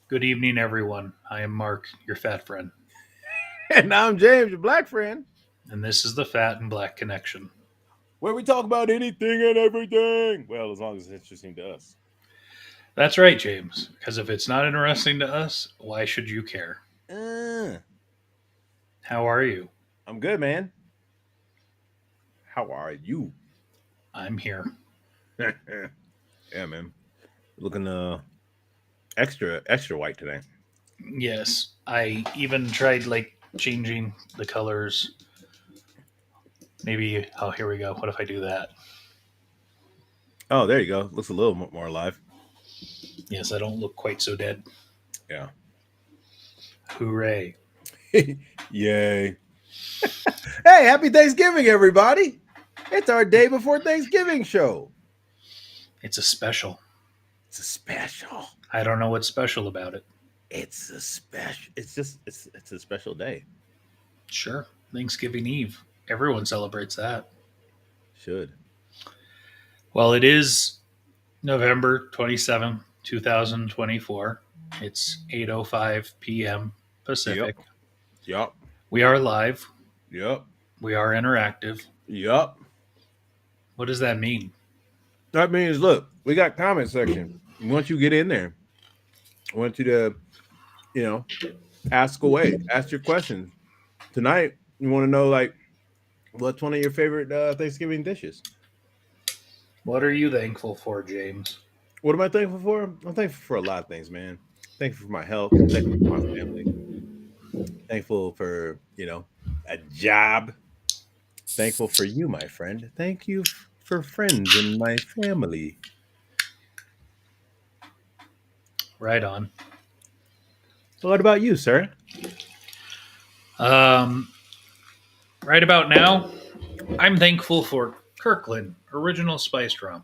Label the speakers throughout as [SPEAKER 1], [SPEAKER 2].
[SPEAKER 1] Good evening, everyone. I am Mark, your fat friend,
[SPEAKER 2] And I'm James, your black friend,
[SPEAKER 1] and this is the Fat and Black Connection.
[SPEAKER 2] where we talk about anything and everything. Well, as long as it's interesting to us.
[SPEAKER 1] That's right, James, because if it's not interesting to us, why should you care?
[SPEAKER 2] Uh,
[SPEAKER 1] How are you?
[SPEAKER 2] I'm good, man. How are you?
[SPEAKER 1] I'm here.
[SPEAKER 2] Yeah, man. Looking extra white today.
[SPEAKER 1] Yes, I even tried changing the colors. Maybe, oh, here we go. What if I do that?
[SPEAKER 2] Oh, there you go. Looks a little more alive.
[SPEAKER 1] Yes, I don't look quite so dead.
[SPEAKER 2] Yeah.
[SPEAKER 1] Hooray.
[SPEAKER 2] Yay. Hey, happy Thanksgiving, everybody. It's our day before Thanksgiving show.
[SPEAKER 1] It's a special.
[SPEAKER 2] It's a special.
[SPEAKER 1] I don't know what's special about it.
[SPEAKER 2] It's a special. It's a special day.
[SPEAKER 1] Sure. Thanksgiving Eve. Everyone celebrates that.
[SPEAKER 2] Should.
[SPEAKER 1] Well, it is November 27th, 2024. It's 8:05 p.m.
[SPEAKER 2] Yep.
[SPEAKER 1] Pacific.
[SPEAKER 2] Yep.
[SPEAKER 1] We are live.
[SPEAKER 2] Yep.
[SPEAKER 1] We are interactive.
[SPEAKER 2] Yep.
[SPEAKER 1] What does that mean?
[SPEAKER 2] That means, look, we got comment section. Once you get in there, I want you to, ask away, ask your questions. Tonight, you want to know, like, what's one of your favorite Thanksgiving dishes?
[SPEAKER 1] What are you thankful for, James?
[SPEAKER 2] What am I thankful for? I'm thankful for a lot of things, man. Thankful for my health. Thankful for my family. Thankful for, a job. Thankful for you, my friend. Thank you for friends and my family.
[SPEAKER 1] Right on.
[SPEAKER 2] So what about you, sir?
[SPEAKER 1] Um, right about now, I'm thankful for Kirkland Original Spiced Rum.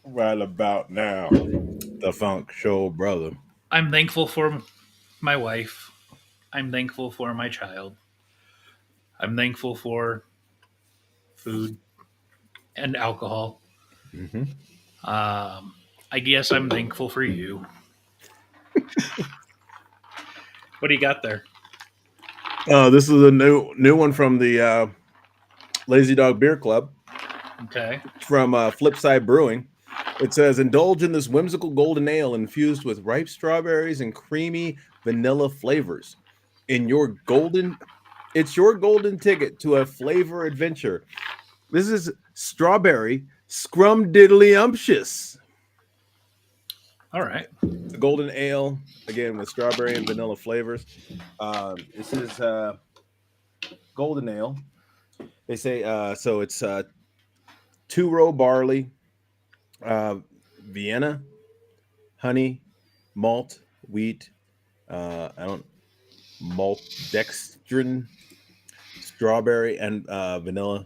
[SPEAKER 2] Right about now, the Funk Show brother.
[SPEAKER 1] I'm thankful for my wife. I'm thankful for my child. I'm thankful for food and alcohol.
[SPEAKER 2] Mm-hmm.
[SPEAKER 1] Um, I guess I'm thankful for you. What do you got there?
[SPEAKER 2] This is a new one from the Lazy Dog Beer Club
[SPEAKER 1] Okay.
[SPEAKER 2] from Flipside Brewing. It says, indulge in this whimsical golden ale infused with ripe strawberries and creamy vanilla flavors. In your golden, it's your golden ticket to a flavor adventure. This is strawberry scrumdiddlyumptious.
[SPEAKER 1] All right.
[SPEAKER 2] The golden ale, again, with strawberry and vanilla flavors. This is golden ale. They say, so it's 2-row barley, Vienna, honey, malt, wheat, I don't malt dextrin, strawberry, and vanilla.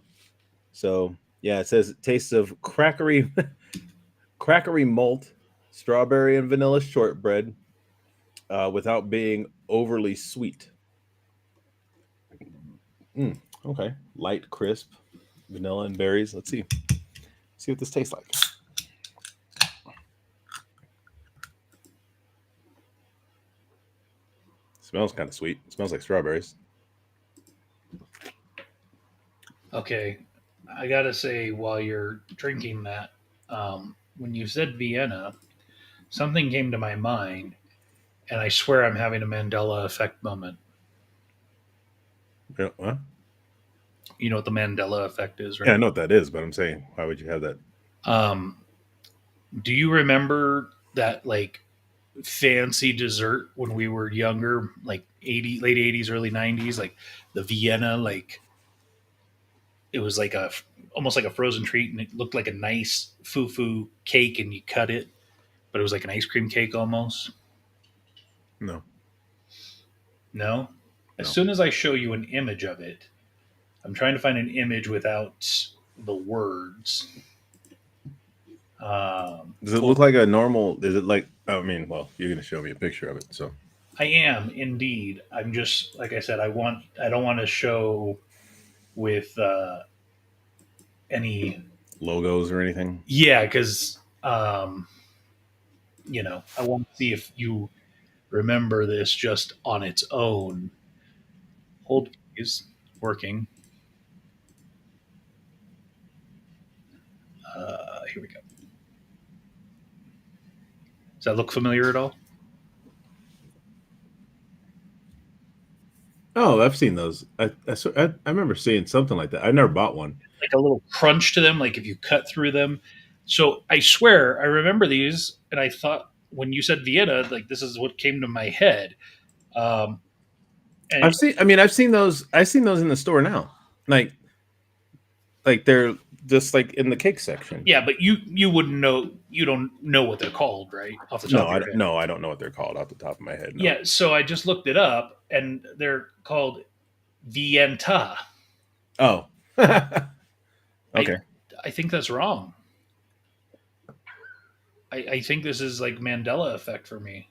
[SPEAKER 2] So yeah, it says it tastes of crackery, crackery malt, strawberry, and vanilla shortbread, without being overly sweet. Okay, light, crisp, vanilla and berries. Let's see what this tastes like. Smells kind of sweet. It smells like strawberries.
[SPEAKER 1] Okay. I got to say, while you're drinking that, when you said Vienna, something came to my mind, and I swear I'm having a Mandela effect moment.
[SPEAKER 2] Yeah, huh?
[SPEAKER 1] You know what the Mandela effect is,
[SPEAKER 2] Yeah, I
[SPEAKER 1] right?
[SPEAKER 2] know what that is, but I'm saying, why would you have that?
[SPEAKER 1] Um, do you remember that like fancy dessert when we were younger, like late 80s, early 90s, like the Vienna, like it was like a almost like a frozen treat, and it looked like a nice foo cake, and you cut it, but it was like an ice cream cake almost.
[SPEAKER 2] No,
[SPEAKER 1] No, as
[SPEAKER 2] no.
[SPEAKER 1] soon as I show you an image of it, I'm trying to find an image without the words.
[SPEAKER 2] Does it
[SPEAKER 1] Pull.
[SPEAKER 2] look like a normal? Is it like? I mean, well, you're gonna show me a picture of it, so
[SPEAKER 1] I am indeed. I'm just like I said. I don't want to show with any.
[SPEAKER 2] logos or anything.
[SPEAKER 1] Yeah, because I want to see if you remember this just on its own. Hold please. Working. Here we go. Does that look familiar at all?
[SPEAKER 2] Oh, I've seen those. I remember seeing something like that. I never bought one.
[SPEAKER 1] Like a little crunch to them, like if you cut through them. So I swear I remember these, and I thought when you said Vienna, like this is what came to my head. Um, and
[SPEAKER 2] I've seen. I mean, I've seen those. I've seen those in the store now. Like, like they're just like in the cake section.
[SPEAKER 1] yeah, but you wouldn't know. You don't know what they're called, right, off the top
[SPEAKER 2] No,
[SPEAKER 1] of your head.
[SPEAKER 2] no, I don't know what they're called off the top of my head. No.
[SPEAKER 1] Yeah, so I just looked it up, and they're called Vienta.
[SPEAKER 2] Oh.
[SPEAKER 1] I
[SPEAKER 2] Okay.
[SPEAKER 1] I think that's wrong. I think this is like Mandela effect for me.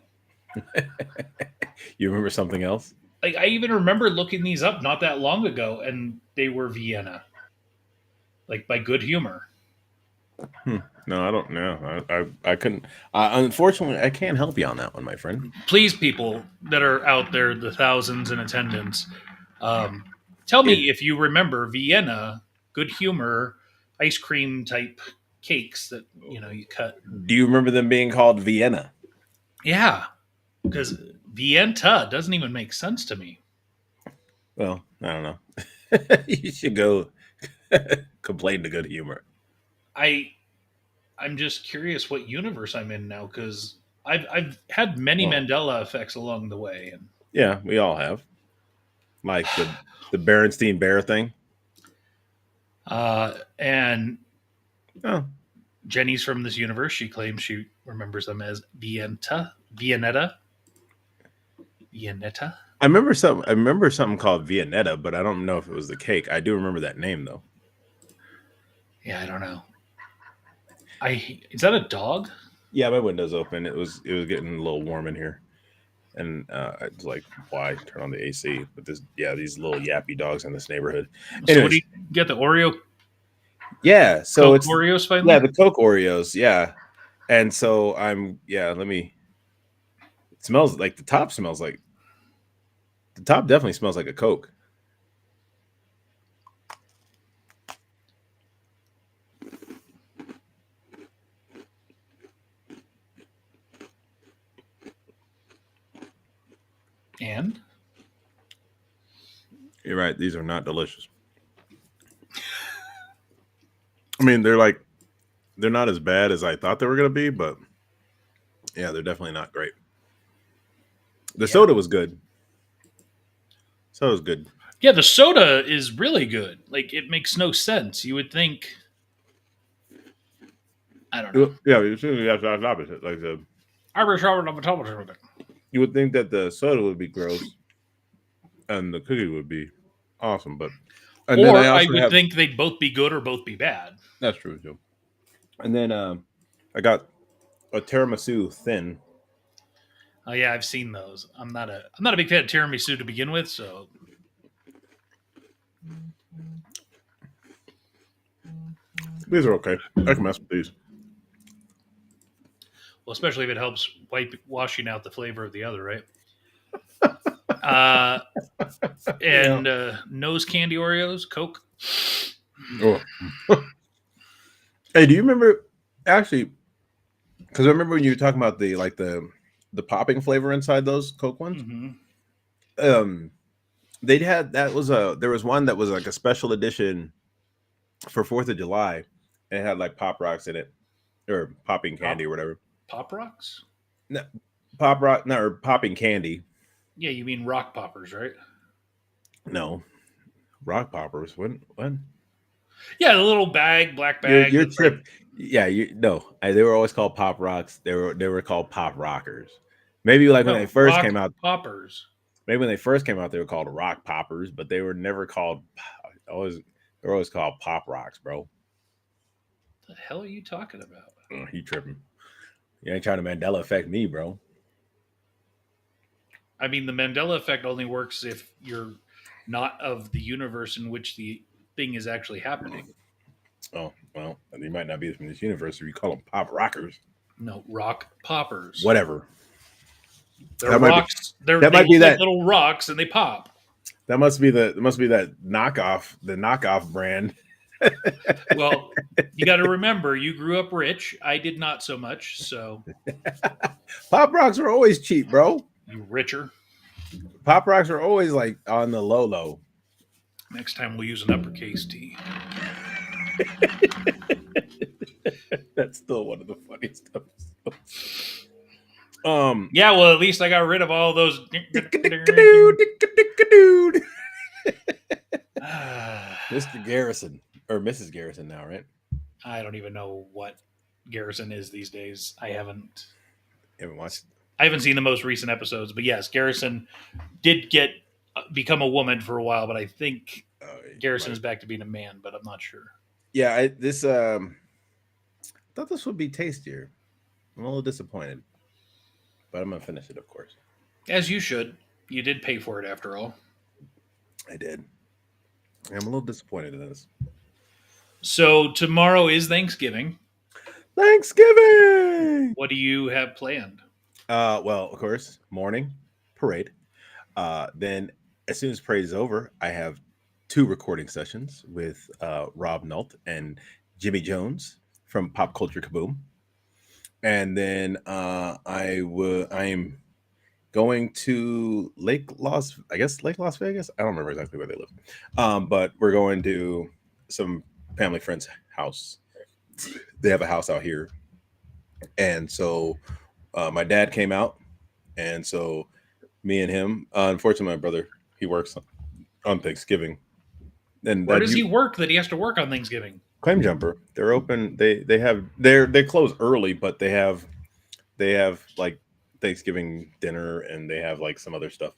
[SPEAKER 2] You remember something else?
[SPEAKER 1] Like I even remember looking these up not that long ago, and they were Vienna, like by Good Humor.
[SPEAKER 2] No, I don't know. I couldn't. Unfortunately, I can't help you on that one, my friend.
[SPEAKER 1] Please, people that are out there, the thousands in attendance, um, tell
[SPEAKER 2] It,
[SPEAKER 1] me if you remember Vienna Good Humor ice cream type cakes that you cut.
[SPEAKER 2] do you remember them being called Vienna?
[SPEAKER 1] Yeah, because Vienta doesn't even make sense to me.
[SPEAKER 2] Well, I don't know. You should go complain to Good Humor.
[SPEAKER 1] I I'm just curious what universe I'm in now because I've had many
[SPEAKER 2] Well,
[SPEAKER 1] Mandela effects along the way, and
[SPEAKER 2] yeah, we all have. Like the Berenstein Bear thing.
[SPEAKER 1] and
[SPEAKER 2] Oh,
[SPEAKER 1] Jenny's from this universe. She claims she remembers them as Viennetta.
[SPEAKER 2] I remember something called Viennetta, but I don't know if it was the cake. I do remember that name though.
[SPEAKER 1] Yeah, I don't know. Is that a dog?
[SPEAKER 2] Yeah, my window's open. It was getting a little warm in here. And it's like, why turn on the AC? But these little yappy dogs in this neighborhood.
[SPEAKER 1] So what do
[SPEAKER 2] Anyways,
[SPEAKER 1] you get? The Oreo
[SPEAKER 2] yeah. So
[SPEAKER 1] Coke
[SPEAKER 2] it's
[SPEAKER 1] Oreos
[SPEAKER 2] yeah,
[SPEAKER 1] finally?
[SPEAKER 2] the Coke Oreos, yeah. And so let me. It smells like the top definitely smells like a Coke.
[SPEAKER 1] And
[SPEAKER 2] You're right; these are not delicious. I mean, they're not as bad as I thought they were gonna be, but yeah, they're definitely not great. The
[SPEAKER 1] yeah.
[SPEAKER 2] soda was good. Soda was good.
[SPEAKER 1] Yeah, the soda is really good. Like it makes no sense. You would think I don't know.
[SPEAKER 2] Yeah, that's opposite. Like you would think that the soda would be gross and the cookie would be awesome, but and then I
[SPEAKER 1] Or I
[SPEAKER 2] also
[SPEAKER 1] would
[SPEAKER 2] have
[SPEAKER 1] think they'd both be good or both be bad.
[SPEAKER 2] that's true too. And then I got a tiramisu thin.
[SPEAKER 1] Oh yeah, I've seen those. I'm not a big fan of tiramisu to begin with, so
[SPEAKER 2] These are okay. I can mess with these.
[SPEAKER 1] well, especially if it helps washing out the flavor of the other, right? Uh,
[SPEAKER 2] Yeah.
[SPEAKER 1] and nose candy Oreos, Coke.
[SPEAKER 2] Oh. Hey, do you remember actually? Because I remember when you were talking about the popping flavor inside those Coke ones.
[SPEAKER 1] Mm-hmm.
[SPEAKER 2] Um, they'd had that was a there was one that was like a special edition for 4th of July, and it had like pop rocks in it or popping candy
[SPEAKER 1] Pop
[SPEAKER 2] or whatever.
[SPEAKER 1] Pop Rocks.
[SPEAKER 2] No, pop rock, no, or popping candy.
[SPEAKER 1] Yeah, you mean rock poppers, right?
[SPEAKER 2] No, rock poppers. When
[SPEAKER 1] Yeah, the little bag, black
[SPEAKER 2] you're
[SPEAKER 1] bag.
[SPEAKER 2] you're
[SPEAKER 1] That's like
[SPEAKER 2] trip. Yeah, you no. They were always called pop rocks. They were called pop rockers. Maybe like when they
[SPEAKER 1] no
[SPEAKER 2] first
[SPEAKER 1] rock
[SPEAKER 2] came out.
[SPEAKER 1] poppers.
[SPEAKER 2] Maybe when they first came out, they were called rock poppers, but they were never called. Always they were always called pop rocks, bro.
[SPEAKER 1] The hell are you talking about?
[SPEAKER 2] You tripping? You ain't trying to Mandela affect me, bro.
[SPEAKER 1] I mean, the Mandela effect only works if you're not of the universe in which the thing is actually happening.
[SPEAKER 2] Oh well, you might not be from this universe, or you call them pop rockers.
[SPEAKER 1] No, rock poppers.
[SPEAKER 2] Whatever.
[SPEAKER 1] They're
[SPEAKER 2] That might be.
[SPEAKER 1] rocks.
[SPEAKER 2] That
[SPEAKER 1] They
[SPEAKER 2] might be
[SPEAKER 1] look like
[SPEAKER 2] that.
[SPEAKER 1] little rocks and they pop.
[SPEAKER 2] That must be that knockoff, the knockoff brand.
[SPEAKER 1] Well, you got to remember, you grew up rich. I did not so much. So
[SPEAKER 2] Pop rocks are always cheap, bro.
[SPEAKER 1] you richer.
[SPEAKER 2] Pop rocks are always like on the low low.
[SPEAKER 1] Next time we'll use an uppercase T.
[SPEAKER 2] That's still one of the funniest episodes.
[SPEAKER 1] Yeah, well, at least I got rid of all those.
[SPEAKER 2] Dick-a-dick-a-dude.
[SPEAKER 1] I
[SPEAKER 2] Mr. Garrison or Mrs. Garrison now, right?
[SPEAKER 1] don't even know what Garrison is these days.
[SPEAKER 2] You haven't watched.
[SPEAKER 1] I haven't seen the most recent episodes, but yes, Garrison did get become a woman for a while, but I think Garrison is back to being a man, but I'm not sure.
[SPEAKER 2] Yeah, this thought this would be tastier. I'm a little disappointed, but I'm gonna finish it, of course.
[SPEAKER 1] As you should. You did pay for it after all.
[SPEAKER 2] I did. I'm a little disappointed in this.
[SPEAKER 1] So tomorrow is Thanksgiving.
[SPEAKER 2] Thanksgiving.
[SPEAKER 1] What do you have planned?
[SPEAKER 2] Well, of course, morning parade. Then, as soon as parade is over, I have two recording sessions with Rob Nault and Jimmy Jones from Pop Culture Kaboom. And then I am going to Lake Las Vegas. I don't remember exactly where they live, but we're going to some family friend's house. They have a house out here, and so my dad came out, and so me and him. Unfortunately, my brother he works on Thanksgiving, and
[SPEAKER 1] Where
[SPEAKER 2] that
[SPEAKER 1] does he
[SPEAKER 2] you
[SPEAKER 1] work that he has to work on Thanksgiving?
[SPEAKER 2] claim jumper. They're open. They close early, but they have like Thanksgiving dinner, and they have like some other stuff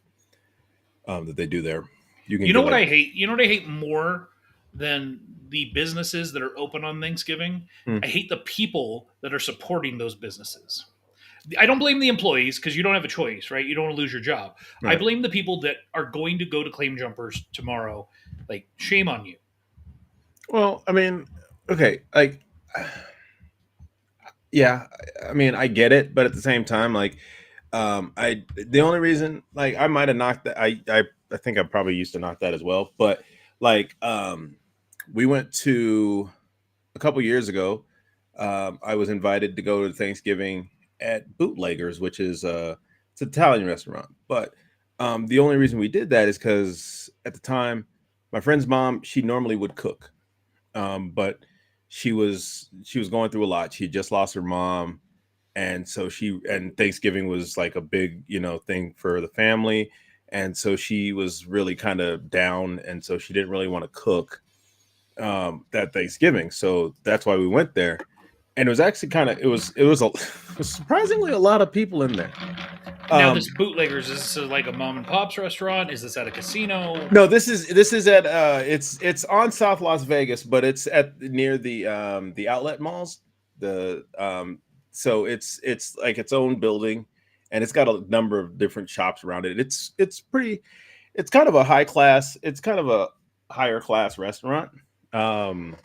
[SPEAKER 2] that they do there. You can
[SPEAKER 1] You know
[SPEAKER 2] get
[SPEAKER 1] what
[SPEAKER 2] like
[SPEAKER 1] I hate? You know what I hate more than the businesses that are open on Thanksgiving?
[SPEAKER 2] hmm,
[SPEAKER 1] I hate the people that are supporting those businesses. I don't blame the employees because you don't have a choice, right? You don't want to lose your job. I
[SPEAKER 2] Right.
[SPEAKER 1] blame the people that are going to go to Claim Jumpers tomorrow. Like, shame on you.
[SPEAKER 2] Well, I mean, okay, like, yeah, I mean, I get it, but at the same time, like, I the only reason, like, I might have knocked that, I think I probably used to knock that as well, but like, we went to a couple years ago. I was invited to go to Thanksgiving at Bootleggers, which is it's an Italian restaurant, but the only reason we did that is because at the time, my friend's mom, she normally would cook, but she was going through a lot. She just lost her mom, and so and Thanksgiving was like a big thing for the family, and so she was really kind of down, and so she didn't really want to cook that Thanksgiving. So that's why we went there, and it was actually kind of it was surprisingly a lot of people in there.
[SPEAKER 1] Now, this
[SPEAKER 2] Um,
[SPEAKER 1] Bootleggers, is this like a mom and pop's restaurant? Is this at a casino?
[SPEAKER 2] no, this is at it's on South Las Vegas, but it's at near the outlet malls. The So it's like its own building, and it's got a number of different shops around it. It's kind of a high class, it's kind of a higher class restaurant. Um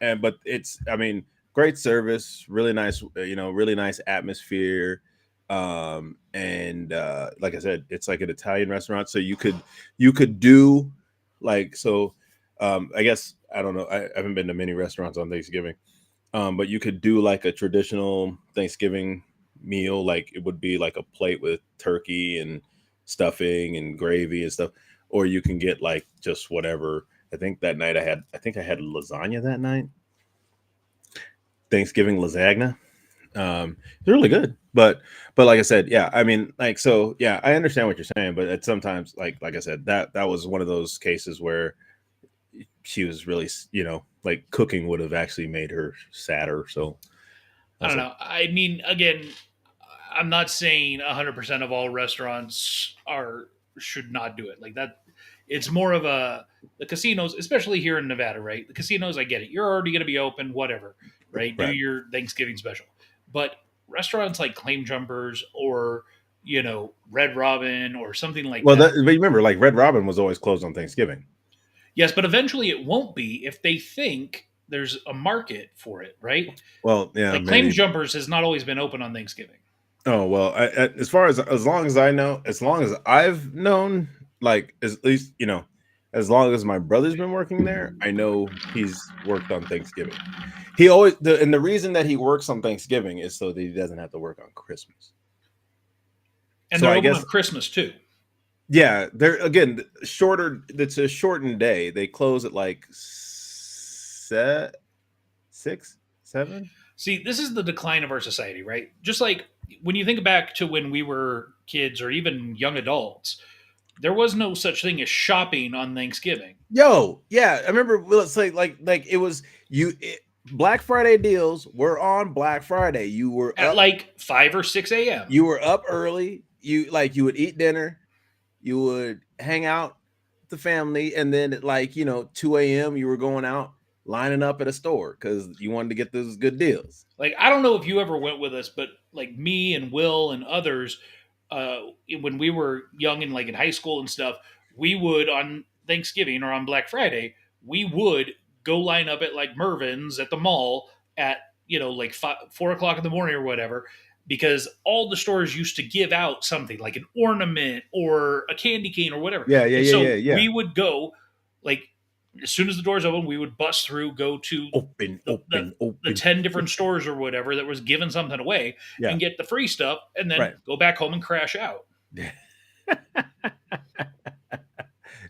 [SPEAKER 2] and but it's, I mean, great service, really nice, really nice atmosphere. And like I said, it's like an Italian restaurant, so you could do like, so I guess, I don't know, I haven't been to many restaurants on Thanksgiving, but you could do like a traditional Thanksgiving meal, like it would be like a plate with turkey and stuffing and gravy and stuff, or you can get like just whatever. I think I had lasagna that night, Thanksgiving lasagna. It's really good, but like I said, yeah, I mean, like, so yeah, I understand what you're saying, but at sometimes, like I said, that was one of those cases where she was really, like, cooking would have actually made her sadder. So I
[SPEAKER 1] I
[SPEAKER 2] was
[SPEAKER 1] don't
[SPEAKER 2] like,
[SPEAKER 1] know. I mean, again, I'm not saying 100% of all restaurants are should not do it like that. It's more of a the casinos, especially here in Nevada, right? The casinos, I get it. You're already going to be open, whatever, right? Do
[SPEAKER 2] right.
[SPEAKER 1] your Thanksgiving special. But restaurants like Claim Jumpers or Red Robin or something like
[SPEAKER 2] Well,
[SPEAKER 1] that.
[SPEAKER 2] but remember, like, Red Robin was always closed on Thanksgiving.
[SPEAKER 1] Yes, but eventually it won't be if they think there's a market for it, right?
[SPEAKER 2] Well, yeah,
[SPEAKER 1] Like Claim
[SPEAKER 2] maybe.
[SPEAKER 1] Jumpers has not always been open on Thanksgiving.
[SPEAKER 2] Oh well, as far as long as I know, as long as I've known, like, at least, as long as my brother's been working there, I know he's worked on Thanksgiving. He always and the reason that he works on Thanksgiving is so that he doesn't have to work on Christmas.
[SPEAKER 1] And
[SPEAKER 2] So
[SPEAKER 1] they're
[SPEAKER 2] I
[SPEAKER 1] open
[SPEAKER 2] guess,
[SPEAKER 1] on Christmas too.
[SPEAKER 2] yeah, they're, again, shorter. It's a shortened day. They close at like 6, 7.
[SPEAKER 1] See, this is the decline of our society, right? Just like when you think back to when we were kids or even young adults, there was no such thing as shopping on Thanksgiving.
[SPEAKER 2] Yo, yeah, I remember. Well, it's like it was Black Friday deals were on Black Friday.
[SPEAKER 1] At like 5 or 6 a.m.
[SPEAKER 2] You were up early. You would eat dinner. You would hang out with the family, and then at, like, 2 a.m. you were going out, lining up at a store because you wanted to get those good deals.
[SPEAKER 1] Like, I don't know if you ever went with us, but like me and Will and others, when we were young and like in high school and stuff, we would on Thanksgiving or on Black Friday, we would go line up at like Mervin's at the mall at like 4 o'clock in the morning or whatever, because all the stores used to give out something like an ornament or a candy cane or whatever,
[SPEAKER 2] Yeah, yeah,
[SPEAKER 1] and
[SPEAKER 2] yeah, yeah,
[SPEAKER 1] so
[SPEAKER 2] yeah.
[SPEAKER 1] we would go like as soon as the doors open, we would bust through, go to
[SPEAKER 2] Open,
[SPEAKER 1] the
[SPEAKER 2] open,
[SPEAKER 1] the
[SPEAKER 2] open.
[SPEAKER 1] 10 different stores or whatever that was giving something away
[SPEAKER 2] Yeah,
[SPEAKER 1] and get the free stuff and then
[SPEAKER 2] right.
[SPEAKER 1] go back home and crash out.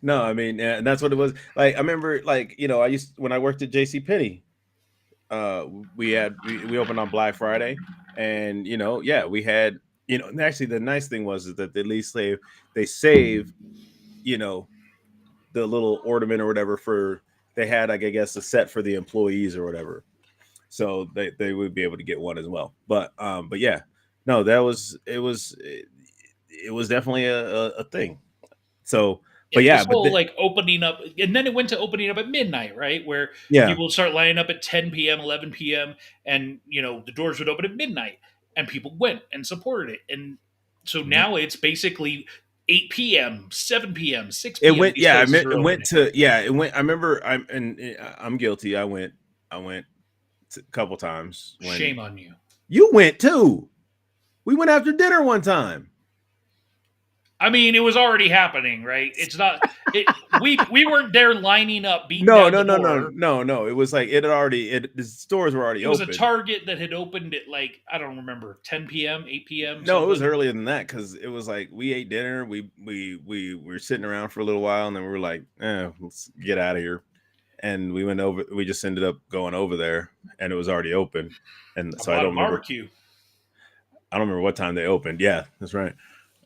[SPEAKER 2] No, I mean, and that's what it was. Like, I remember, like, I used when I worked at J.C. Penney. We opened on Black Friday, and yeah, we had, and actually the nice thing was is that they at least save you know the little ornament or whatever, for they had, like, I guess, a set for the employees or whatever, so they would be able to get one as well. But yeah, no, that was it was definitely a thing. So,
[SPEAKER 1] Yeah,
[SPEAKER 2] but yeah,
[SPEAKER 1] this
[SPEAKER 2] but
[SPEAKER 1] whole like opening up, and then it went to opening up at midnight, right? Where
[SPEAKER 2] yeah,
[SPEAKER 1] people would start lining up at 10 p.m., 11 p.m., and the doors would open at midnight. and people went and supported it. And so now it's basically 8 p.m., 7 p.m.,
[SPEAKER 2] It
[SPEAKER 1] 6 p.m.
[SPEAKER 2] went,
[SPEAKER 1] These
[SPEAKER 2] yeah.
[SPEAKER 1] places are
[SPEAKER 2] It went
[SPEAKER 1] opening.
[SPEAKER 2] to, yeah. It went. I remember. I'm guilty. I went a couple times when
[SPEAKER 1] Shame on you.
[SPEAKER 2] you went too. We went after dinner one time.
[SPEAKER 1] I mean, it was already happening, right? It's not it. We weren't there lining up, beating
[SPEAKER 2] No,
[SPEAKER 1] down
[SPEAKER 2] no,
[SPEAKER 1] the
[SPEAKER 2] no, no,
[SPEAKER 1] door.
[SPEAKER 2] no, no. It was like it had already. The stores were already
[SPEAKER 1] It was a
[SPEAKER 2] open.
[SPEAKER 1] Target that had opened at like I don't remember 10 p.m., 8 p.m.
[SPEAKER 2] No, it was
[SPEAKER 1] something.
[SPEAKER 2] earlier than that because it was like we ate dinner. We were sitting around for a little while, and then we were like, let's get out of here. And we went over. We just ended up going over there, and it was already open. And
[SPEAKER 1] I
[SPEAKER 2] so I
[SPEAKER 1] bought a
[SPEAKER 2] don't remember.
[SPEAKER 1] barbecue.
[SPEAKER 2] I don't remember what time they opened. Yeah, that's right.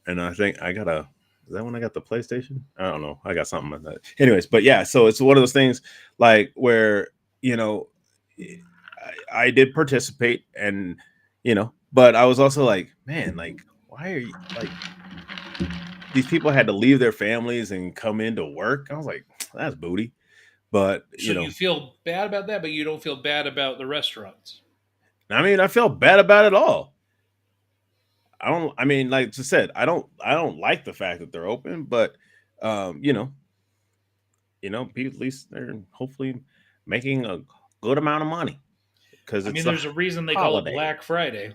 [SPEAKER 2] And I think I got a. Is that when I got the PlayStation? I don't know. I got something like that. Anyways, but yeah, so it's one of those things like where you know I did participate, and but I was also like, man, like why are you like these people had to leave their families and come into work? I was like, that's booty. But
[SPEAKER 1] So you feel bad about that, but you don't feel bad about the restaurants.
[SPEAKER 2] I mean, I felt bad about it all. I don't. I mean, like I said, I don't like the fact that they're open, but um, you know, people at least they're hopefully making a good amount of money because
[SPEAKER 1] I
[SPEAKER 2] it's
[SPEAKER 1] mean,
[SPEAKER 2] the
[SPEAKER 1] there's a reason they call it
[SPEAKER 2] holiday.
[SPEAKER 1] Black Friday.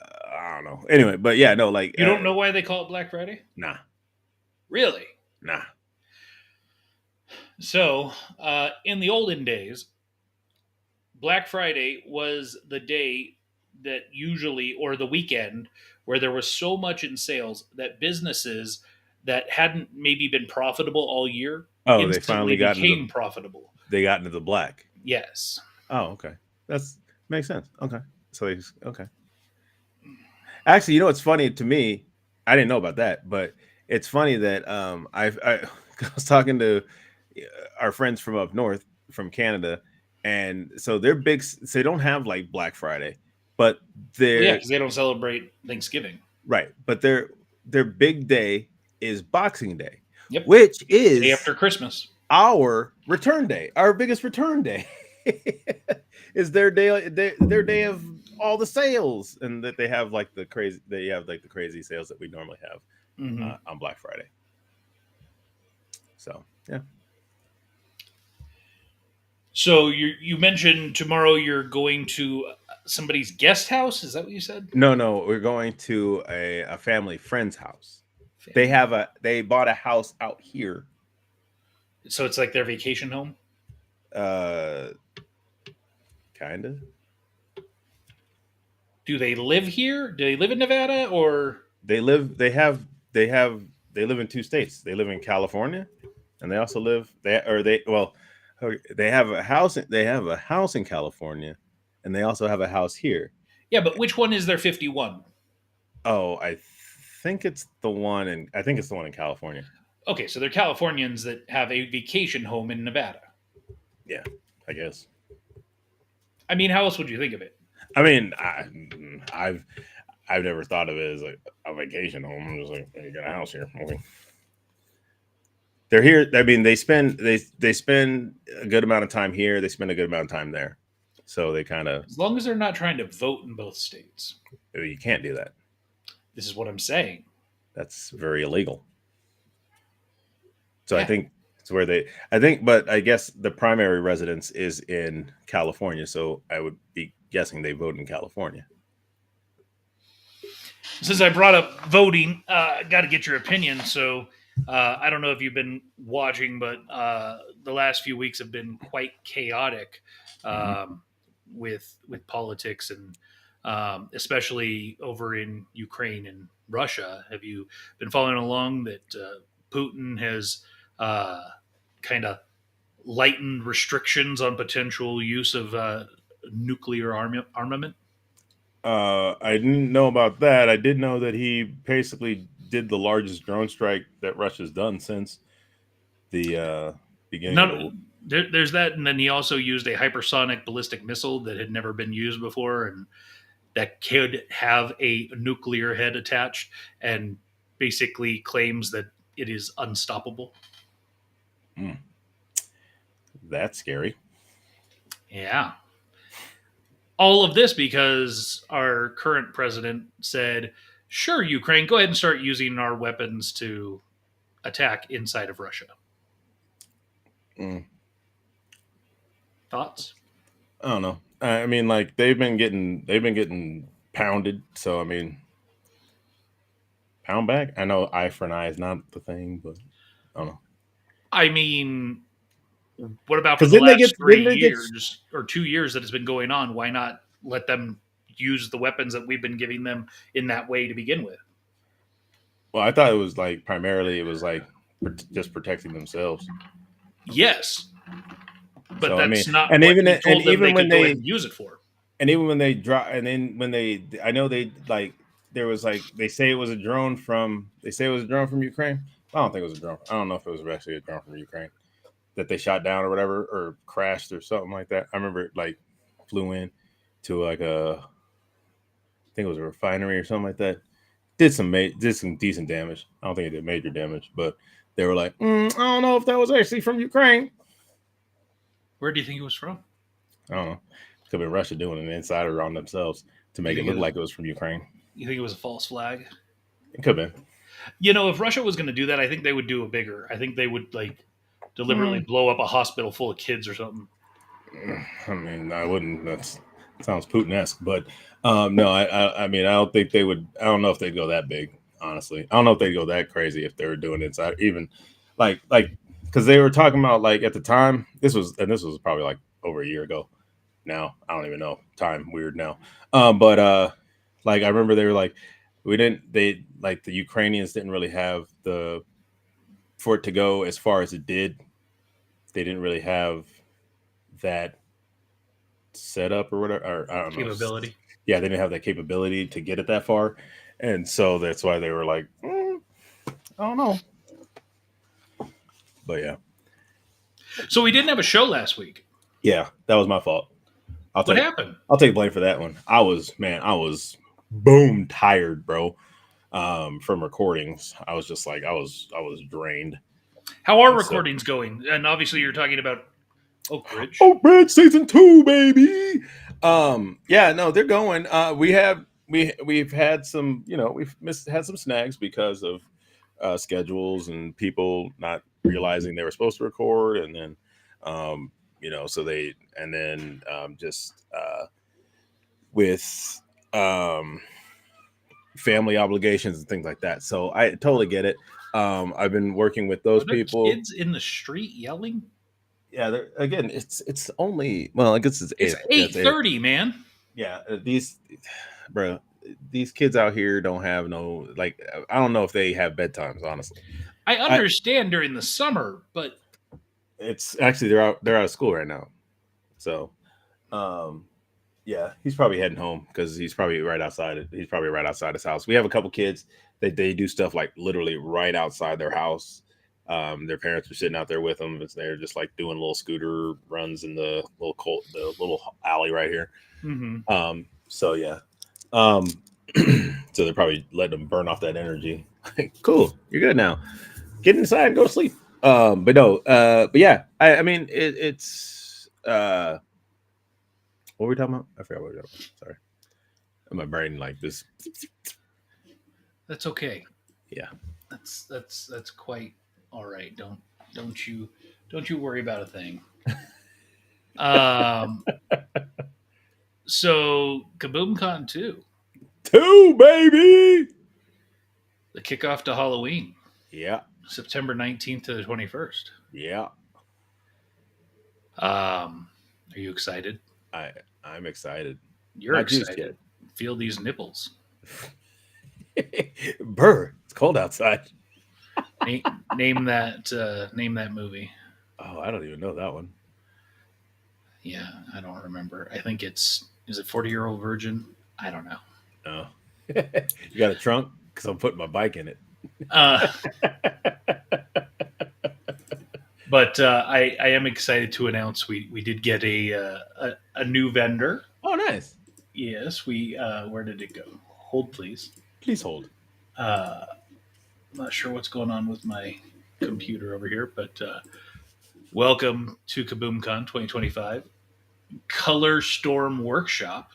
[SPEAKER 2] I don't know. Anyway, but yeah, no, like,
[SPEAKER 1] You don't know why they call it Black Friday?
[SPEAKER 2] nah,
[SPEAKER 1] Really?
[SPEAKER 2] nah.
[SPEAKER 1] So, in the olden days, Black Friday was the day that usually, or the weekend, where there was so much in sales that businesses that hadn't maybe been profitable all year
[SPEAKER 2] Oh, they
[SPEAKER 1] instantly
[SPEAKER 2] finally got into
[SPEAKER 1] became profitable.
[SPEAKER 2] the black.
[SPEAKER 1] Yes.
[SPEAKER 2] Oh, okay, that's makes sense. Okay, so okay. Actually, it's funny to me. I didn't know about that, but it's funny that I was talking to our friends from up north, from Canada, and so they're big. So they don't have like Black Friday, but
[SPEAKER 1] Well, yeah,
[SPEAKER 2] they're
[SPEAKER 1] because they don't celebrate Thanksgiving.
[SPEAKER 2] right. But their big day is Boxing Day,
[SPEAKER 1] Yep.
[SPEAKER 2] which
[SPEAKER 1] Day
[SPEAKER 2] is
[SPEAKER 1] after Christmas.
[SPEAKER 2] our return day, our biggest return day. Is their day of all the sales, and that they have like the crazy sales that we normally have
[SPEAKER 1] Hmm.
[SPEAKER 2] on Black Friday. So yeah.
[SPEAKER 1] So you mentioned tomorrow you're going to somebody's guest house. Is that what you said?
[SPEAKER 2] No, we're going to a family friend's house.
[SPEAKER 1] Family.
[SPEAKER 2] They bought a house out here.
[SPEAKER 1] So it's like their vacation home.
[SPEAKER 2] Uh, kind of.
[SPEAKER 1] Do they live here? Do they live in Nevada or?
[SPEAKER 2] They live. They have. They live in two states. They live in California, and they also live. They have a house. They have a house in California, and they also have a house here.
[SPEAKER 1] Yeah, but which one is their 51?
[SPEAKER 2] Oh, think it's the one in. I think it's the one in California.
[SPEAKER 1] Okay, so they're Californians that have a vacation home in Nevada.
[SPEAKER 2] Yeah, I guess.
[SPEAKER 1] I mean, how else would you think of it?
[SPEAKER 2] I mean, I've never thought of it as a vacation home. I'm just like, hey, you got a house here. Okay. They're here. I mean, they spend a good amount of time here. They spend a good amount of time there. So they kind of
[SPEAKER 1] As long as they're not trying to vote in both states.
[SPEAKER 2] you can't do that.
[SPEAKER 1] This is what I'm saying.
[SPEAKER 2] That's very illegal. So I
[SPEAKER 1] Yeah.
[SPEAKER 2] think it's where I think, but I guess the primary residence is in California. So I would be guessing they vote in California.
[SPEAKER 1] Since I brought up voting, I got to get your opinion. So I don't know if you've been watching, but the last few weeks have been quite chaotic
[SPEAKER 2] Mhm.
[SPEAKER 1] with politics and especially over in Ukraine and Russia. Have you been following along that Putin has uh, kind of lightened restrictions on potential use of nuclear armament?
[SPEAKER 2] I didn't know about that. I did know that he basically did the largest drone strike that Russia's done since the beginning of
[SPEAKER 1] Not
[SPEAKER 2] the war.
[SPEAKER 1] there's that, and then he also used a hypersonic ballistic missile that had never been used before, and that could have a nuclear head attached, and basically claims that it is unstoppable.
[SPEAKER 2] Mm, that's scary.
[SPEAKER 1] Yeah. all of this because our current president said, "Sure, Ukraine, go ahead and start using our weapons to attack inside of Russia."
[SPEAKER 2] Mm,
[SPEAKER 1] Thoughts?
[SPEAKER 2] I don't know. I mean, like they've been getting pounded. So I mean, pound back. I know eye for an eye is not the thing, but I don't know.
[SPEAKER 1] I mean, what about for
[SPEAKER 2] Because
[SPEAKER 1] the last three
[SPEAKER 2] didn't they get?
[SPEAKER 1] years or 2 years that it's been going on? Why not let them use the weapons that we've been giving them in that way to begin with?
[SPEAKER 2] Well, I thought it was like primarily it was like just protecting themselves.
[SPEAKER 1] Yes, but
[SPEAKER 2] So I mean,
[SPEAKER 1] that's not what you
[SPEAKER 2] and
[SPEAKER 1] told them they could go ahead and use it for.
[SPEAKER 2] even when they drop, and then when they, I know they like there was like they say it was a drone from Ukraine. I don't think it was a drone. I don't know if it was actually a drone from Ukraine that they shot down or whatever or crashed or something like that. I remember it like flew in to like I think it was a refinery or something like that. Did some decent damage. I don't think it did major damage, but they were like, I don't know if that was actually from Ukraine.
[SPEAKER 1] Where do you think it was from?
[SPEAKER 2] I don't know. Could have been Russia doing an insider on themselves to
[SPEAKER 1] You
[SPEAKER 2] make it
[SPEAKER 1] think
[SPEAKER 2] look
[SPEAKER 1] it was,
[SPEAKER 2] like it was from Ukraine.
[SPEAKER 1] you think it was a false flag?
[SPEAKER 2] It could have
[SPEAKER 1] If Russia was going to do that, I think they would do it bigger. I think they would like deliberately
[SPEAKER 2] been.
[SPEAKER 1] blow up a hospital full of kids or something.
[SPEAKER 2] I mean, I wouldn't. That sounds Putin-esque, but no, I mean, I don't think they would. I don't know if they'd go that big. Honestly, I don't know if they'd go that crazy if they were doing it. Even like because they were talking about like at the time. This was probably like over a year ago. Now I don't even know. Time weird now. But like I remember they were like we didn't. They like the Ukrainians didn't really have the for it to go as far as it did. They didn't really have that setup or whatever. Or I don't know.
[SPEAKER 1] Capability.
[SPEAKER 2] Yeah, they didn't have that capability to get it that far, and so that's why they were like, I don't know. But yeah,
[SPEAKER 1] So we didn't have a show last week.
[SPEAKER 2] yeah, that was my fault. I'll
[SPEAKER 1] What
[SPEAKER 2] take
[SPEAKER 1] happened?
[SPEAKER 2] blame for that one. I was boom tired, bro. From recordings, I was just like I was drained,
[SPEAKER 1] How are
[SPEAKER 2] and so
[SPEAKER 1] recordings going? And obviously, you're talking about Oak Ridge.
[SPEAKER 2] oh, Red season 2, baby. Yeah, no, they're going. We've had some, had some snags because of schedules and people not realizing they were supposed to record, and then, so they, and then just with family obligations and things like that. So I totally get it. I've been working with those
[SPEAKER 1] Are there
[SPEAKER 2] people.
[SPEAKER 1] kids in the street yelling?
[SPEAKER 2] Yeah, again, it's only well, I guess
[SPEAKER 1] It's
[SPEAKER 2] yeah, it's
[SPEAKER 1] 8:30, man.
[SPEAKER 2] yeah, bro, these kids out here don't have no like. I don't know if they have bedtimes. Honestly,
[SPEAKER 1] I
[SPEAKER 2] I
[SPEAKER 1] understand during the summer, but
[SPEAKER 2] it's actually they're out of school right now. So, um, yeah, he's probably heading home because he's probably right outside. He's probably right outside his house. We have a couple kids that they do stuff like literally right outside their house. Their parents are sitting out there with them. They're just like doing little scooter runs in the little alley right here.
[SPEAKER 1] mhm.
[SPEAKER 2] So yeah. Um, so they're probably letting them burn off that energy. Cool, you're good now. Get inside and go to sleep. But no, but yeah, I mean it's what were we talking about? I forgot what we were talking about. Sorry. My brain like this.
[SPEAKER 1] That's okay.
[SPEAKER 2] Yeah.
[SPEAKER 1] That's quite all right. Don't you don't you worry about a thing. Um. So KaboomCon 2,
[SPEAKER 2] Two baby.
[SPEAKER 1] the kickoff to Halloween,
[SPEAKER 2] Yeah.
[SPEAKER 1] September 19th to the 21st.
[SPEAKER 2] Yeah.
[SPEAKER 1] Are you excited?
[SPEAKER 2] I I'm excited.
[SPEAKER 1] You're
[SPEAKER 2] Not juiced yet.
[SPEAKER 1] excited. Feel these nipples.
[SPEAKER 2] Burr. It's cold outside.
[SPEAKER 1] Name that movie.
[SPEAKER 2] Oh, I don't even know that one.
[SPEAKER 1] Yeah, I don't remember. I think is it 40-Year-Old Virgin? I don't know.
[SPEAKER 2] No. You got a trunk? Because I'm putting my bike in it.
[SPEAKER 1] Uh, but I am excited to announce we did get a new vendor.
[SPEAKER 2] Oh, nice.
[SPEAKER 1] Yes, we where did it go? Hold please.
[SPEAKER 2] Please hold.
[SPEAKER 1] Uh, I'm not sure what's going on with my computer over here, but welcome to KaboomCon 2025. Color Storm Workshop.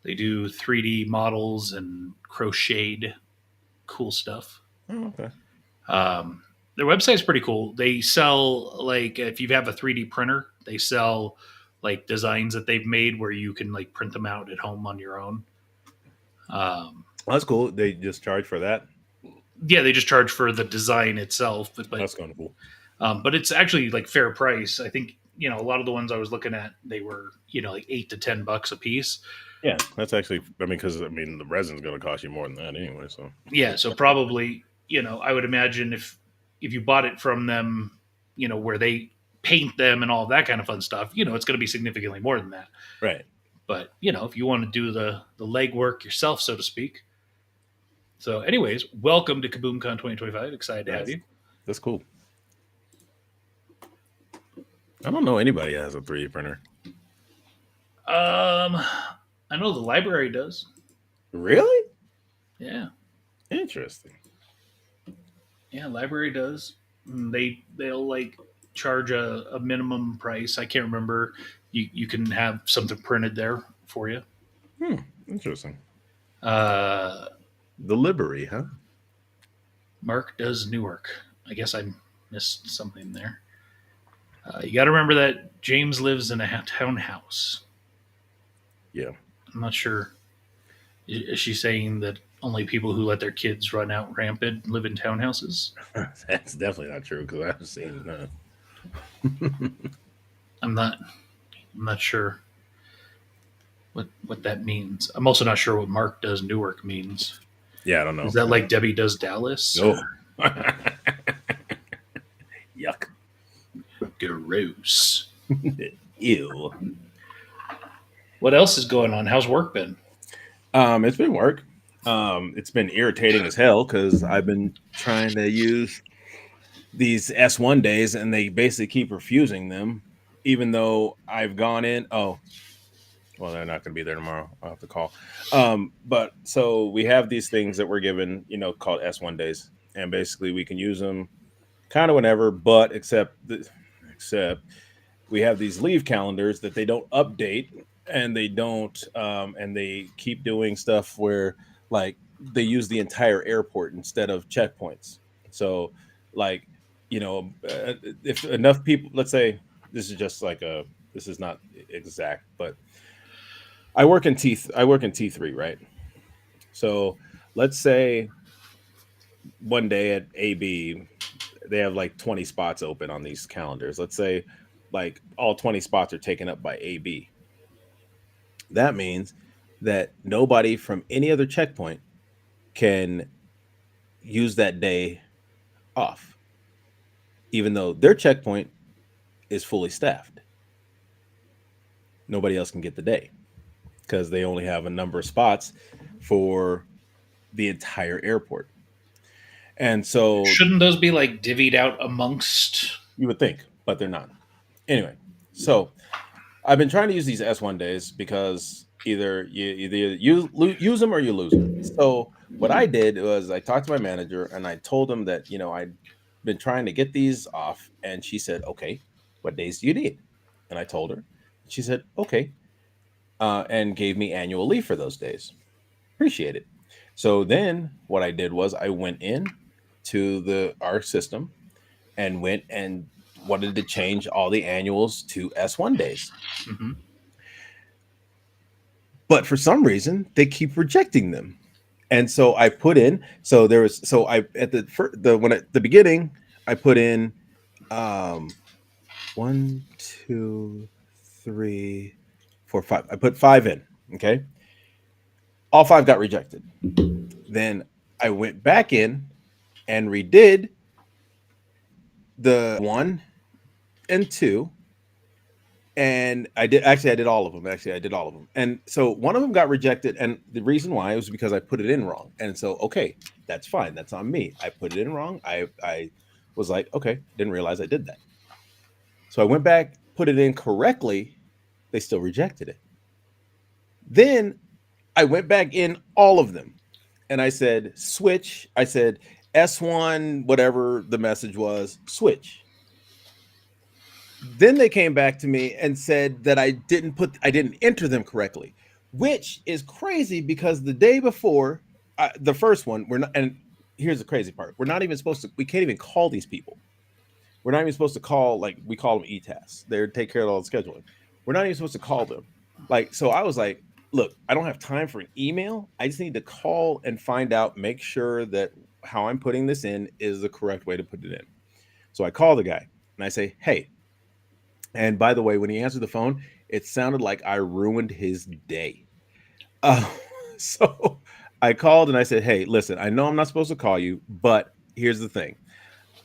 [SPEAKER 1] They do 3D models and crocheted cool stuff.
[SPEAKER 2] Oh, okay.
[SPEAKER 1] Um, their website's pretty cool. They sell, like, if you have a 3D printer, they sell like designs that they've made where you can like print them out at home on your own. Um,
[SPEAKER 2] That's cool. They just charge for that.
[SPEAKER 1] yeah, they just charge for the design itself,
[SPEAKER 2] That's kind of cool.
[SPEAKER 1] but it's actually like fair price. I think a lot of the ones I was looking at, they were like $8 to $10 a piece.
[SPEAKER 2] Yeah, that's actually. I mean, because the resin's going to cost you more than that anyway. So
[SPEAKER 1] Yeah, so probably I would imagine if you bought it from them, where they paint them and all that kind of fun stuff, it's going to be significantly more than that.
[SPEAKER 2] right.
[SPEAKER 1] But if you want to do the legwork yourself, so to speak. So, anyways, welcome to KaboomCon 2025. Excited to have you.
[SPEAKER 2] That's cool. I don't know anybody that has a 3D printer.
[SPEAKER 1] I know the library does.
[SPEAKER 2] Really?
[SPEAKER 1] Yeah,
[SPEAKER 2] Interesting.
[SPEAKER 1] yeah, library does. They'll like charge a minimum price. I can't remember. You can have something printed there for you.
[SPEAKER 2] Interesting.
[SPEAKER 1] Uh,
[SPEAKER 2] The library, huh?
[SPEAKER 1] Mark does Newark. I guess I missed something there. You got to remember that James lives in a townhouse.
[SPEAKER 2] Yeah.
[SPEAKER 1] I'm not sure. Is she saying that only people who let their kids run out rampant live in townhouses?
[SPEAKER 2] That's definitely not true because I've seen that.
[SPEAKER 1] I'm not. I'm not sure what that means. I'm also not sure what Mark does Newark means.
[SPEAKER 2] Yeah, I don't know.
[SPEAKER 1] Is that like Debbie does Dallas?
[SPEAKER 2] No. Yuck.
[SPEAKER 1] Gross.
[SPEAKER 2] Ew.
[SPEAKER 1] What else is going on? How's work been?
[SPEAKER 2] It's been work. It's been irritating as hell because I've been trying to use these S1 days and they basically keep refusing them, even though I've gone in. Oh, well, they're not going to be there tomorrow. I'll have to call. But so we have these things that we're given, called S1 days, and basically we can use them kind of whenever, but except we have these leave calendars that they don't update, and they don't, and they keep doing stuff where like they use the entire airport instead of checkpoints. So, like, if enough people, let's say this is just like this is not exact, but I work in T3, right? So let's say one day at AB, they have like 20 spots open on these calendars. Let's say like all 20 spots are taken up by AB. That means that nobody from any other checkpoint can use that day off, even though their checkpoint is fully staffed. Nobody else can get the day because they only have a number of spots for the entire airport. And so
[SPEAKER 1] Shouldn't those be like divvied out amongst?
[SPEAKER 2] you would think, but they're not. Anyway, so I've been trying to use these S1 days because either you use them or you lose them. So what I did was I talked to my manager and I told him that I'd been trying to get these off, and she said, "Okay, what days do you need?" And I told her. She said, "Okay," and gave me annual leave for those days. Appreciate it. So then what I did was I went in to our system and went and wanted to change all the annuals to S1 days.
[SPEAKER 1] Mm-hmm.
[SPEAKER 2] But for some reason, they keep rejecting them. And so I put in, at the beginning, I put in 1, 2, 3, 4, 5. I put 5 in. Okay. All 5 got rejected. Then I went back in and redid the 1 and 2. And I did all of them. I did all of them. And so one of them got rejected. And the reason why was because I put it in wrong. And so, okay, that's fine. That's on me. I put it in wrong. I was like, okay, didn't realize I did that. So I went back, put it in correctly. They still rejected it. Then I went back in all of them and I said, switch. I said, S1, whatever the message was, switch. Then they came back to me and said that I didn't enter them correctly, which is crazy because the day before the first one, we're not. And here's the crazy part: we're not even supposed to. We can't even call these people. We're not even supposed to call, like, we call them e-tasks. They take care of all the scheduling. We're not even supposed to call them. Like, so I was like, look, I don't have time for an email. I just need to call and find out, make sure that how I'm putting this in is the correct way to put it in. So I call the guy and I say, hey, and by the way, when he answered the phone, it sounded like I ruined his day. Uh, so I called and I said, hey, listen, I know I'm not supposed to call you, but here's the thing.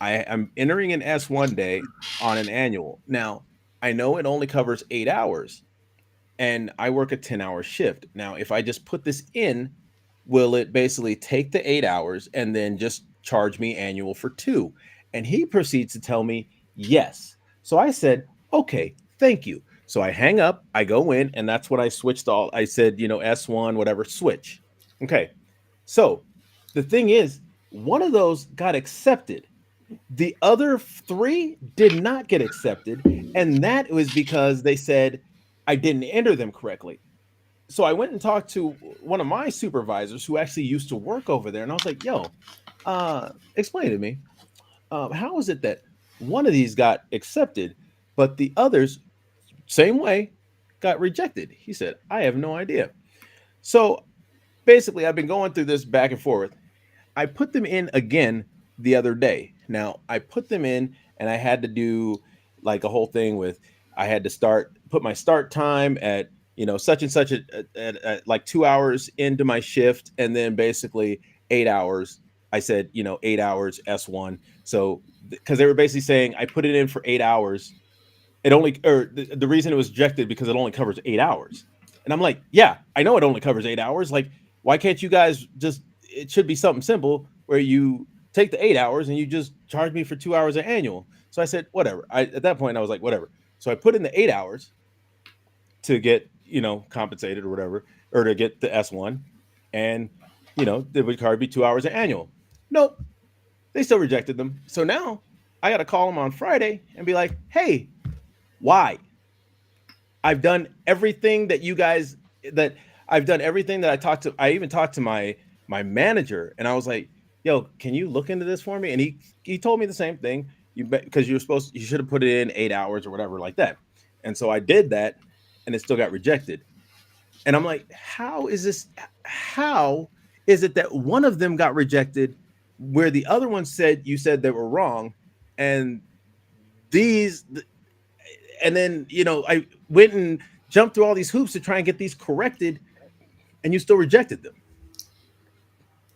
[SPEAKER 2] I'm entering an S1 day on an annual. Now, I know it only covers 8 hours and I work a 10-hour shift. Now, if I just put this in, will it basically take the 8 hours and then just charge me annual for two? And he proceeds to tell me yes. So I said, okay, thank you. So I hang up, I go in, and that's what I switched all. I said, S1, whatever, switch. Okay. So the thing is, one of those got accepted. The other three did not get accepted. And that was because they said I didn't enter them correctly. So I went and talked to one of my supervisors who actually used to work over there. And I was like, yo, explain to me, how is it that one of these got accepted, but the others, same way, got rejected? He said, I have no idea. So basically, I've been going through this back and forth. I put them in again the other day. Now, I put them in and I had to do like a whole thing with, I had to put my start time at, such and such at like 2 hours into my shift. And then basically 8 hours. I said, 8 hours S1. So, because they were basically saying I put it in for 8 hours. It only, or the reason it was rejected because it only covers 8 hours. And I'm like, yeah, I know it only covers 8 hours. Like, why can't you guys just, it should be something simple where you take the 8 hours and you just charge me for 2 hours an annual. So I said, whatever. At that point, I was like, whatever. So I put in the 8 hours to get, compensated or whatever, or to get the S1. And, it would card be 2 hours an annual. Nope. They still rejected them. So now I got to call them on Friday and be like, hey, why? I've done everything that you guys that I've done everything that I even talked to my manager and I was like, "Yo, can you look into this for me?" And he told me the same thing. Because you should have put it in 8 hours or whatever like that. And so I did that and it still got rejected. And I'm like, how is it that one of them got rejected where the other one said you said they were wrong and these and then I went and jumped through all these hoops to try and get these corrected, and you still rejected them.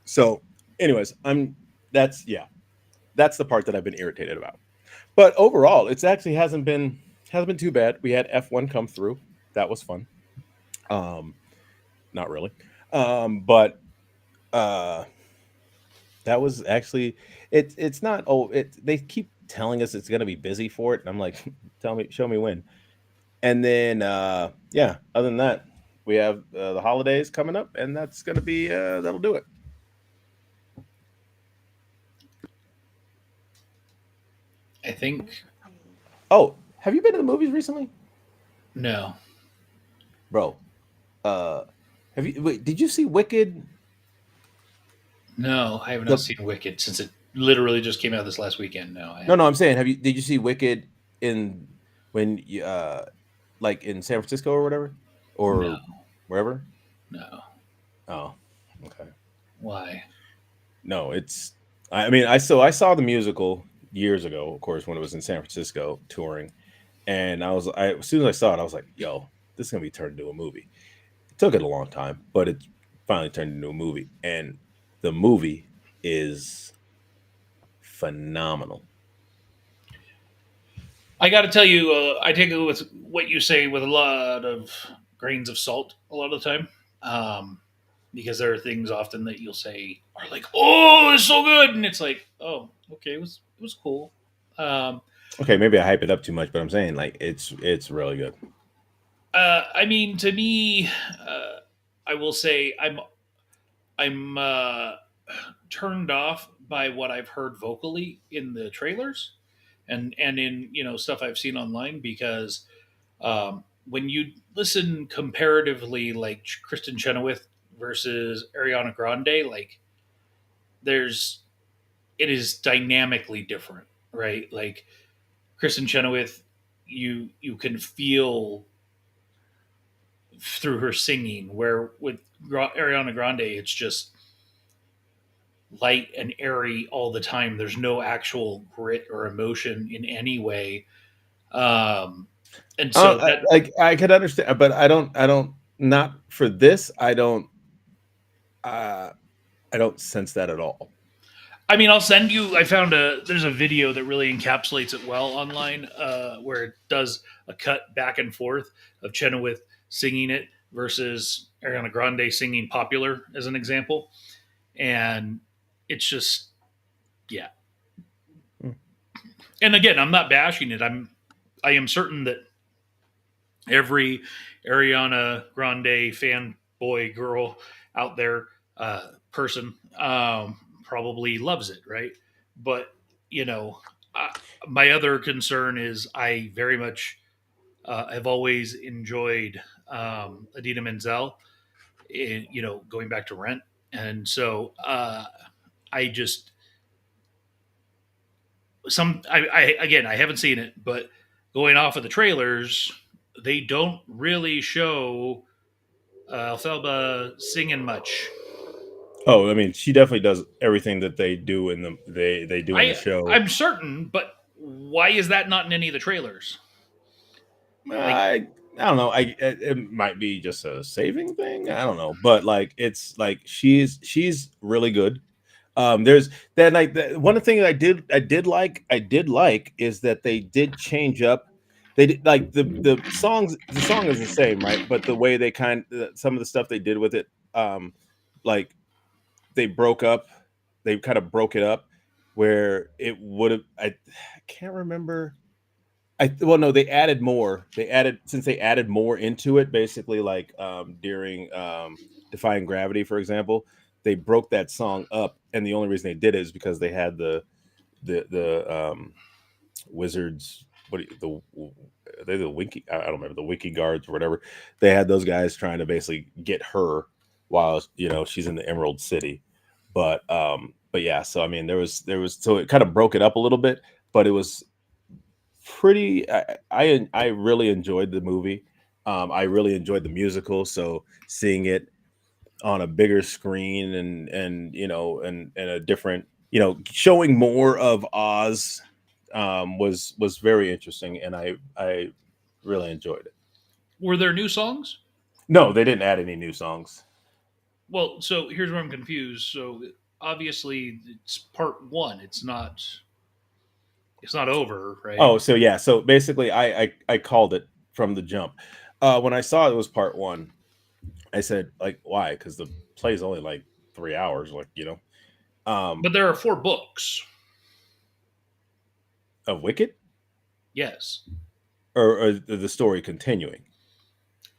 [SPEAKER 2] So, anyways, that's the part that I've been irritated about. But overall, it's actually hasn't been too bad. We had F1 come through. That was fun. Um, Not really. But uh that was actually it's not they keep telling us it's gonna be busy for it. And I'm like, show me when. And then, yeah, other than that, we have the holidays coming up, and that's going to be, that'll do it.
[SPEAKER 1] I think
[SPEAKER 2] Oh, have you been to the movies recently?
[SPEAKER 1] no,
[SPEAKER 2] Bro, uh, did you see Wicked?
[SPEAKER 1] no, I have not
[SPEAKER 2] The,
[SPEAKER 1] seen Wicked since it literally just came out this last weekend. No, I
[SPEAKER 2] no, no,
[SPEAKER 1] haven't.
[SPEAKER 2] I'm saying, did you see Wicked in, when you, like in San Francisco or whatever?
[SPEAKER 1] No,
[SPEAKER 2] Or wherever?
[SPEAKER 1] no.
[SPEAKER 2] Oh, okay.
[SPEAKER 1] Why?
[SPEAKER 2] No, I mean, I saw the musical years ago, of course, when it was in San Francisco touring. And as soon as I saw it, I was like, yo, this is gonna be turned into a movie. It took it a long time, but it finally turned into a movie. And the movie is phenomenal.
[SPEAKER 1] I got to tell you, I take it with what you say with a lot of grains of salt a lot of the time, because there are things often that you'll say are like, "Oh, it's so good," and it's like, "Oh, okay, it was cool." Um,
[SPEAKER 2] Okay, maybe I hype it up too much, but I'm saying like it's really good.
[SPEAKER 1] I mean, to me, uh, I will say I'm turned off by what I've heard vocally in the trailers. and in stuff I've seen online, because when you listen comparatively, like Kristen Chenoweth versus Ariana Grande, like there's it is dynamically different, right? Like Kristen Chenoweth, you can feel through her singing, where with Ariana Grande, it's just light and airy all the time. There's no actual grit or emotion in any way. Um, and so that,
[SPEAKER 2] I could understand, but I don't not for this. Uh, I don't sense that at all.
[SPEAKER 1] I mean, I'll send you. I found there's a video that really encapsulates it well online, where it does a cut back and forth of Chenoweth singing it versus Ariana Grande singing "Popular" as an example, and it's just, yeah.
[SPEAKER 2] Mm.
[SPEAKER 1] And again, I'm not bashing it. I am certain that every Ariana Grande fanboy girl out there, person, probably loves it, right? But you know, uh, my other concern is I very much have always enjoyed Adina Menzel. Going back to Rent, and so I just I again, I haven't seen it, but going off of the trailers, they don't really show Alfelba singing much.
[SPEAKER 2] Oh, I mean, she definitely does everything that they do in they do in the show.
[SPEAKER 1] I'm certain, but why is that not in any of the trailers? Like,
[SPEAKER 2] I don't know. It might be just a saving thing. I don't know, but like it's like she's really good. There's that like one thing that I did like is that they did change up. They did like the song is the same, right? But the way they some of the stuff they did with it, like they broke up, they kind of broke it up where it would have. I can't remember. Well, no, they added more. They added more into it, basically, like during Defying Gravity, for example, they broke that song up, and the only reason they did it is because they had the wizards. They the Winky. I don't remember the Winky guards or whatever. They had those guys trying to basically get her while she's in the Emerald City. But yeah. So I mean, there was so it kind of broke it up a little bit, but it was pretty. I really enjoyed the movie. I really enjoyed the musical. So seeing it on a bigger screen and a different showing more of Oz was very interesting, and I really enjoyed it.
[SPEAKER 1] were there new songs?
[SPEAKER 2] No, they didn't add any new songs.
[SPEAKER 1] Well, so here's where I'm confused. So obviously, it's part one. It's not over, right?
[SPEAKER 2] Oh, so yeah, so basically, I called it from the jump. When I saw it was part one, I said like, why? Because the play's only like 3 hours,
[SPEAKER 1] But there are four books.
[SPEAKER 2] of Wicked,
[SPEAKER 1] Yes.
[SPEAKER 2] or the story continuing,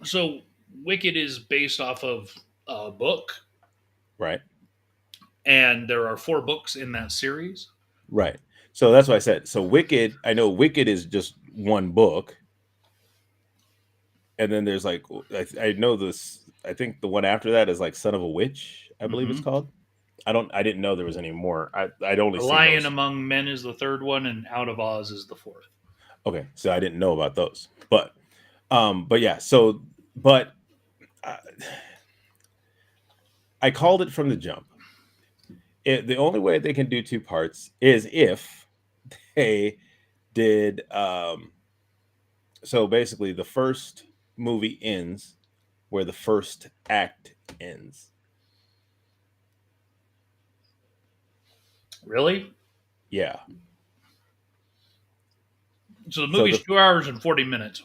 [SPEAKER 1] So Wicked is based off of a book,
[SPEAKER 2] right?
[SPEAKER 1] and there are four books in that series.
[SPEAKER 2] Right. So that's what I said. So Wicked, I know Wicked is just one book, and then there's like I know this. I think the one after that is like Son of a Witch, I believe it's
[SPEAKER 1] Mm-hmm.
[SPEAKER 2] called. I didn't know there was any more. I'd only
[SPEAKER 1] A
[SPEAKER 2] seen
[SPEAKER 1] Lion
[SPEAKER 2] those.
[SPEAKER 1] Among Men is the third one, and Out of Oz is the fourth.
[SPEAKER 2] Okay, so I didn't know about those. But yeah. So but uh, I called it from the jump. The only way they can do two parts is if they did. So basically, the first movie ends where the first act ends.
[SPEAKER 1] Really?
[SPEAKER 2] Yeah.
[SPEAKER 1] So the
[SPEAKER 2] So
[SPEAKER 1] movie's 2 hours and 40 minutes.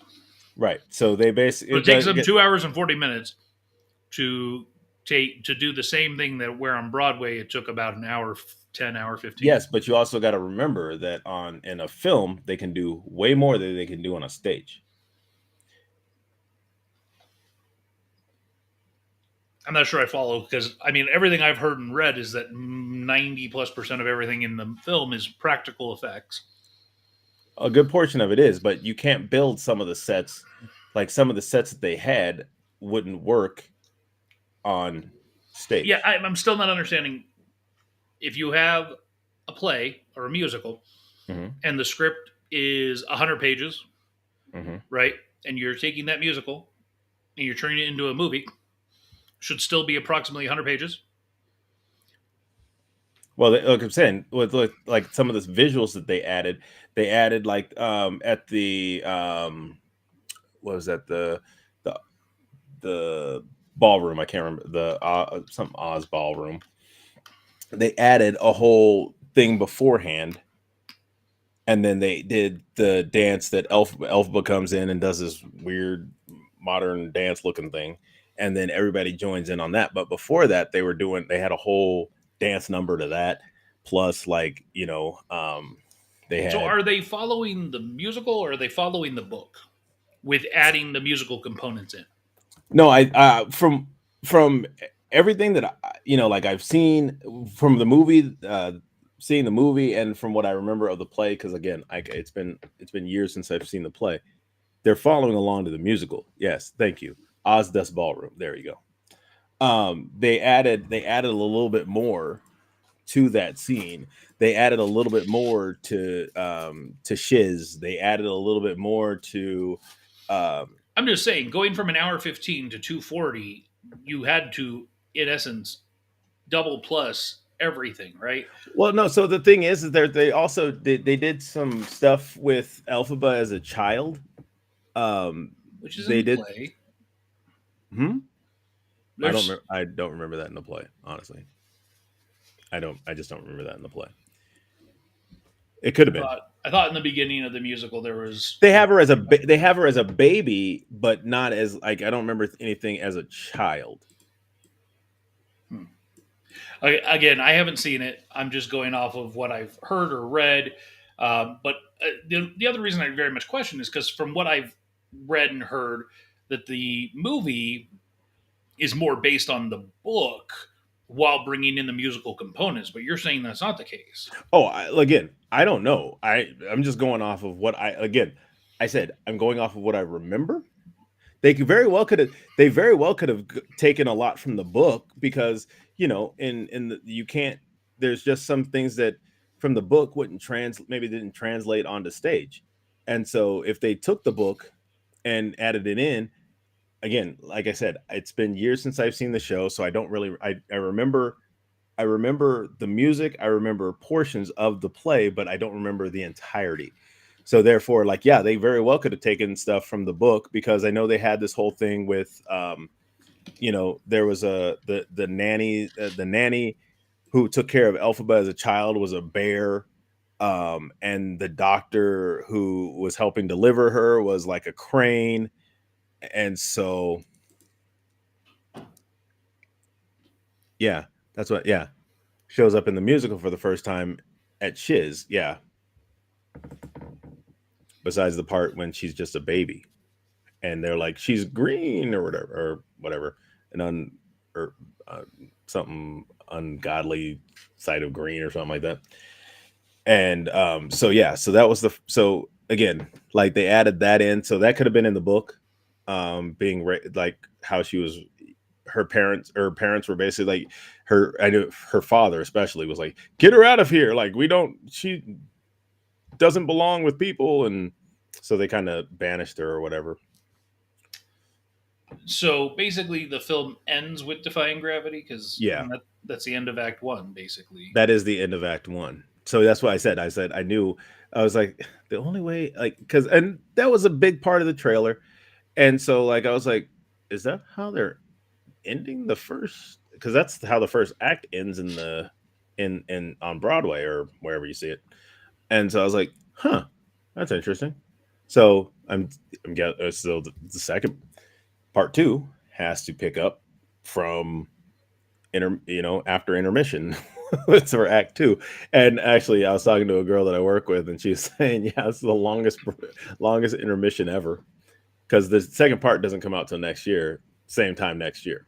[SPEAKER 2] right. So they
[SPEAKER 1] So
[SPEAKER 2] basically
[SPEAKER 1] it takes them 2 hours and 40 minutes to to do the same thing that where on Broadway it took about an hour, 10 hour 15.
[SPEAKER 2] yes, but you also got to remember that on in a film they can do way more than they can do on a stage.
[SPEAKER 1] I'm not sure I follow, because I mean everything I've heard and read is that 90+% of everything in the film is practical effects.
[SPEAKER 2] a good portion of it is, but you can't build some of the sets. Like some of the sets that they had wouldn't work on
[SPEAKER 1] Yeah,
[SPEAKER 2] stage.
[SPEAKER 1] I'm still not understanding. If you have a play or a musical
[SPEAKER 2] Hmm.
[SPEAKER 1] and the script is 100 pages,
[SPEAKER 2] Hmm.
[SPEAKER 1] right? And you're taking that musical and you're turning it into a movie, should still be approximately 100 pages.
[SPEAKER 2] Well, like I'm saying, with like some of the visuals that they added like at the what was that the the ballroom? I can't remember the some Oz ballroom. They added a whole thing beforehand, and then they did the dance that Elphaba comes in and does this weird modern dance looking thing, and then everybody joins in on that. But before that, they had a whole dance number to that, plus like they
[SPEAKER 1] So
[SPEAKER 2] had
[SPEAKER 1] are they following the musical or are they following the book with adding the musical components in?
[SPEAKER 2] no I from everything that like I've seen from the movie. Seeing the movie and from what I remember of the play, because again, it's been years since I've seen the play. They're following along to the musical. Yes, thank you. Oz Dust Ballroom. There you go. They added a little bit more to that scene. They added a little bit more to Shiz. They added a little bit more to um
[SPEAKER 1] I'm just saying, going from an hour 15 to 240, you had to, in essence, double plus everything, right?
[SPEAKER 2] well, no, so the thing is they also they did some stuff with Elphaba as a child.
[SPEAKER 1] Which is in
[SPEAKER 2] They
[SPEAKER 1] the
[SPEAKER 2] did.
[SPEAKER 1] play.
[SPEAKER 2] Hmm?
[SPEAKER 1] There's,
[SPEAKER 2] I don't remember that in the play, honestly. I just don't remember that in the play. It could have been.
[SPEAKER 1] I thought in the beginning of the musical there was,
[SPEAKER 2] They have her as a baby, but not as like I don't remember anything as a child.
[SPEAKER 1] hmm. Again, I haven't seen it. I'm just going off of what I've heard or read. But the other reason I very much question is because from what I've read and heard, that the movie is more based on the book while bringing in the musical components. But you're saying that's not the case.
[SPEAKER 2] Oh, again, I don't know. I'm just going off of what I said I'm going off of what I remember. They very well could have taken a lot from the book because in the you can't there's just some things that from the book wouldn't maybe didn't translate onto stage. And so if they took the book and added it in, again, like I said, it's been years since I've seen the show, so I don't really I remember the music, I remember portions of the play, but I don't remember the entirety. So therefore, like, yeah, they very well could have taken stuff from the book because I know they had this whole thing with, there was the nanny who took care of Elphaba as a child was a bear, and the doctor who was helping deliver her was like a crane, and so yeah, that's what yeah shows up in the musical for the first time at Shiz. Yeah, besides the part when she's just a baby and they're like she's green or whatever an or uh, something ungodly side of green or something like that. And so yeah, so that was so again, like they added that in, so that could have been in the book, like how she was her parents were basically like I knew her father especially was like, get her out of here, like we don't she doesn't belong with people, and so they kind of banished her or whatever.
[SPEAKER 1] So basically, the film ends with defying gravity because
[SPEAKER 2] Yeah,
[SPEAKER 1] that's the end of Act One, basically.
[SPEAKER 2] that is the end of Act One. So that's what I said I knew. I was like, the only way, like, because and that was a big part of the trailer, and so like I was like, is that how they're ending the first? Because that's how the first act ends in the in on Broadway or wherever you see it. And so I was like, huh, that's interesting. So I'm getting so the second part two has to pick up from after intermission. It's for act two. And actually I was talking to a girl that I work with and she was saying, yeah, it's the longest intermission ever because the second part doesn't come out till next year, same time next year.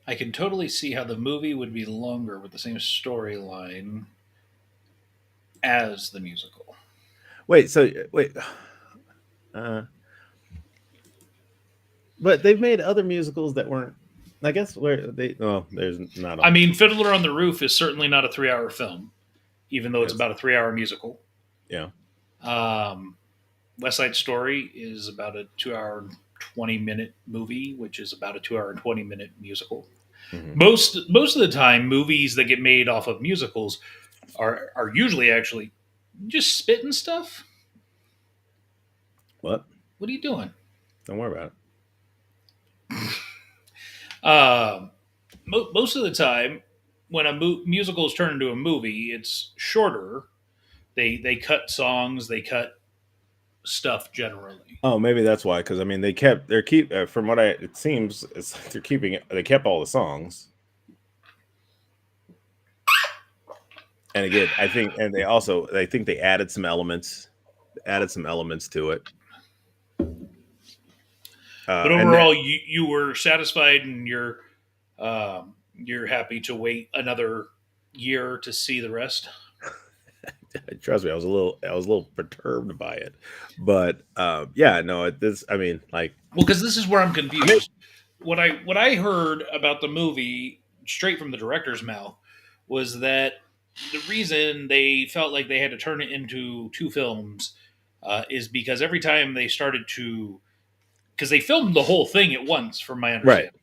[SPEAKER 1] I can totally see how the movie would be longer with the same storyline. as the musical.
[SPEAKER 2] Wait, so wait, uh, but they've made other musicals that weren't. I guess where they. Oh, there's not
[SPEAKER 1] I
[SPEAKER 2] a.
[SPEAKER 1] mean, Fiddler on the Roof is certainly not a 3 hour film, even though it's
[SPEAKER 2] Yes.
[SPEAKER 1] about a 3 hour musical.
[SPEAKER 2] Yeah.
[SPEAKER 1] Um, West Side Story is about a 2 hour and 20 minute movie, which is about a 2 hour and 20 minute musical.
[SPEAKER 2] Hmm.
[SPEAKER 1] Most of the time, movies that get made off of musicals are usually actually just spitting stuff.
[SPEAKER 2] What?
[SPEAKER 1] What are you doing?
[SPEAKER 2] Don't worry about
[SPEAKER 1] Um, Most of the time, when a musical is turned into a movie, it's shorter. They cut songs, they cut stuff generally.
[SPEAKER 2] Oh, maybe that's why. Because I mean, they're keep from what I it seems it's like they're keeping it. They kept all the songs, and again, I think, and I think they added some elements to it.
[SPEAKER 1] But
[SPEAKER 2] And that
[SPEAKER 1] overall, you were satisfied, and you're happy to wait another year to see the rest.
[SPEAKER 2] trust me, I was a little perturbed by it, but yeah, no, this, I mean, like,
[SPEAKER 1] Well, because this is where I'm
[SPEAKER 2] maybe,
[SPEAKER 1] confused. What I heard about the movie straight from the director's mouth was that the reason they felt like they had to turn it into two films is because every time they started to, because they filmed the whole thing at once, from my
[SPEAKER 2] right.
[SPEAKER 1] understanding.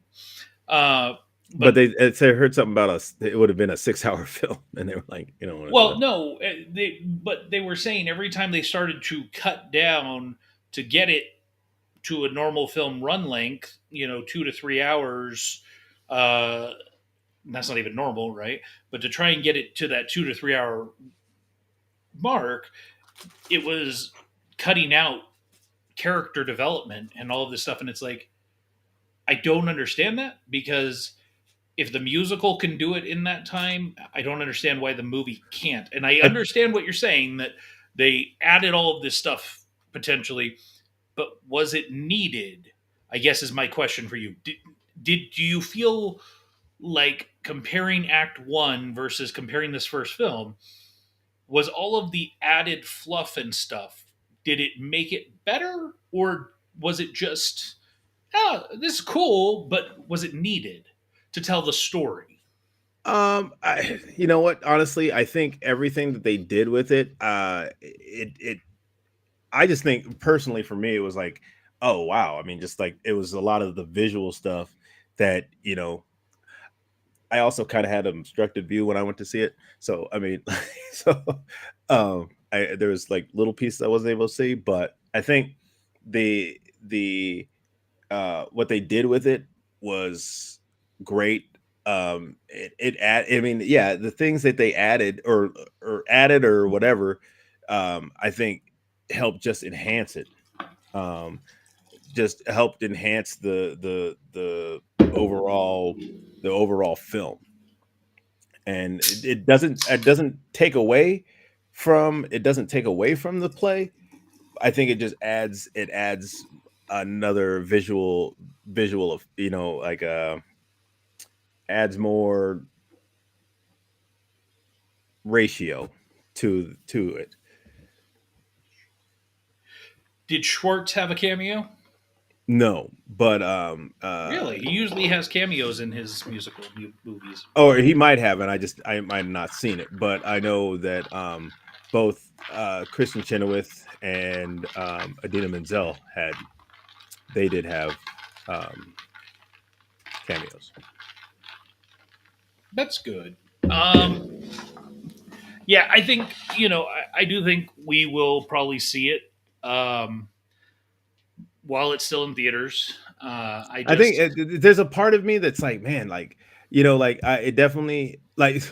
[SPEAKER 1] Uh,
[SPEAKER 2] But
[SPEAKER 1] but
[SPEAKER 2] they heard something about us. It would have been a 6 hour film, and they were like, "You don't want to do
[SPEAKER 1] well,
[SPEAKER 2] it."
[SPEAKER 1] no, but they were saying every time they started to cut down to get it to a normal film run length, 2 to 3 hours. Uh, that's not even normal, right? But to try and get it to that 2 to 3 hour mark, it was cutting out character development and all of this stuff. And it's like, I don't understand that, because if the musical can do it in that time, I don't understand why the movie can't. And I
[SPEAKER 2] I,
[SPEAKER 1] understand what you're saying, that they added all of this stuff potentially, but was it needed? I guess is my question for you. Do you feel like comparing Act One versus comparing this first film, was all of the added fluff and stuff, did it make it better, or was it just, oh, this is cool, but was it needed to tell the story?
[SPEAKER 2] you know what? Honestly, I think everything that they did with it, I just think personally for me, it was like, oh wow. I mean, just like it was a lot of the visual stuff that I also kind of had an obstructed view when I went to see it. So I mean, so there was like little pieces I wasn't able to see, but I think the what they did with it was great. I mean, yeah, the things that they added or whatever, I think helped just enhance it. Um, just helped enhance the overall the overall film, and it doesn't take away from the play. I think it adds another visual of, like adds more ratio to it.
[SPEAKER 1] Did Schwartz have a cameo?
[SPEAKER 2] No, but
[SPEAKER 1] Really? He usually has cameos in his musical movies.
[SPEAKER 2] or he might have, and I might have not seen it, but I know that both Kristen Chenoweth and Adina Menzel they did have um, cameos.
[SPEAKER 1] That's good.
[SPEAKER 2] Yeah.
[SPEAKER 1] Um, yeah, I think, I do think we will probably see it um, while it's still in theaters. I
[SPEAKER 2] I think
[SPEAKER 1] just,
[SPEAKER 2] there's a part of me that's like, man, like, like it definitely like.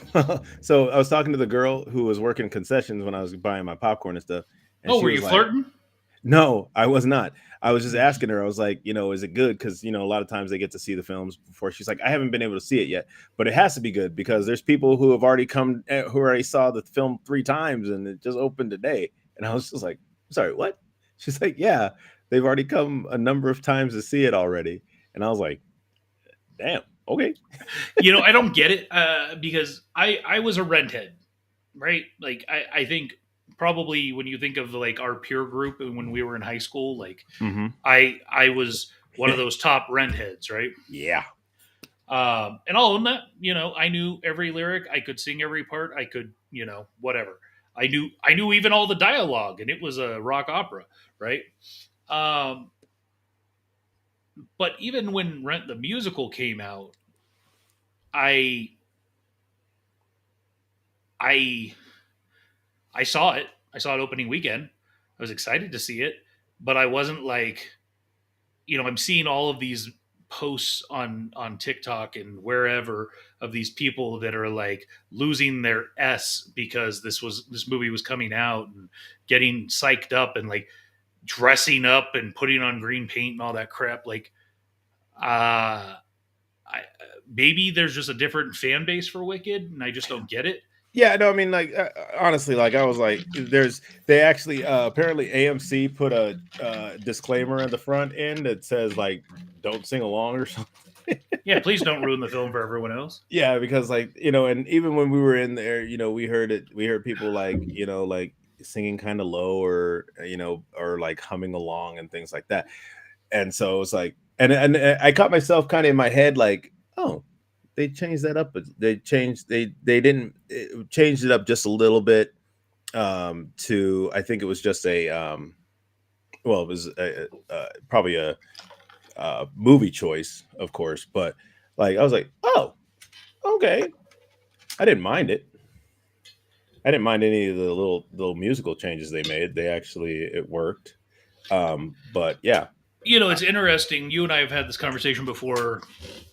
[SPEAKER 2] So I was talking to the girl who was working concessions when I was buying my popcorn and stuff, and
[SPEAKER 1] oh,
[SPEAKER 2] she
[SPEAKER 1] were
[SPEAKER 2] was
[SPEAKER 1] you
[SPEAKER 2] like,
[SPEAKER 1] flirting?
[SPEAKER 2] "No, I was not. I was just asking her. I was like, is it good? Because a lot of times they get to see the films before." She's like, "I haven't been able to see it yet, but it has to be good because there's people who have already who already saw the film 3 times, and it just opened today." And I was just like, "Sorry, what?" She's like, "Yeah, they've already come a number of times to see it already." And I was like, "Damn, okay."
[SPEAKER 1] I don't get it because I was a renthead right? Like I think probably when you think of like our peer group and when we were in high school, like
[SPEAKER 2] Mm-hmm.
[SPEAKER 1] I was one of those top rent heads, right?
[SPEAKER 2] Yeah.
[SPEAKER 1] And I'll own that. I knew every lyric. I could sing every part. I could, whatever. I knew even all the dialogue, and it was a rock opera, right? Um, but even when Rent the musical came out, I I I saw it. I saw it opening weekend. I was excited to see it, but I wasn't like, I'm seeing all of these posts on TikTok and wherever of these people that are like losing their s because this movie was coming out and getting psyched up and like dressing up and putting on green paint and all that crap. Like, I maybe there's just a different fan base for Wicked, and I just don't get it.
[SPEAKER 2] Yeah, no, I mean, like, honestly, like, I was like, they actually, apparently AMC put a disclaimer in the front end that says, like, don't sing along or something.
[SPEAKER 1] Yeah, please don't ruin the film for everyone else.
[SPEAKER 2] Yeah, because, like, and even when we were in there, we heard people, like, like singing kind of low or, or like humming along and things like that. And so it's like, and I caught myself kind of in my head, like, oh, they changed that up. But they didn't changed it up just a little bit. To I think it was just a well, it was probably a movie choice, of course. But like, I was like, oh, okay, I didn't mind it. I didn't mind any of the little musical changes they made. They actually it worked. But yeah,
[SPEAKER 1] It's interesting. You and I have had this conversation before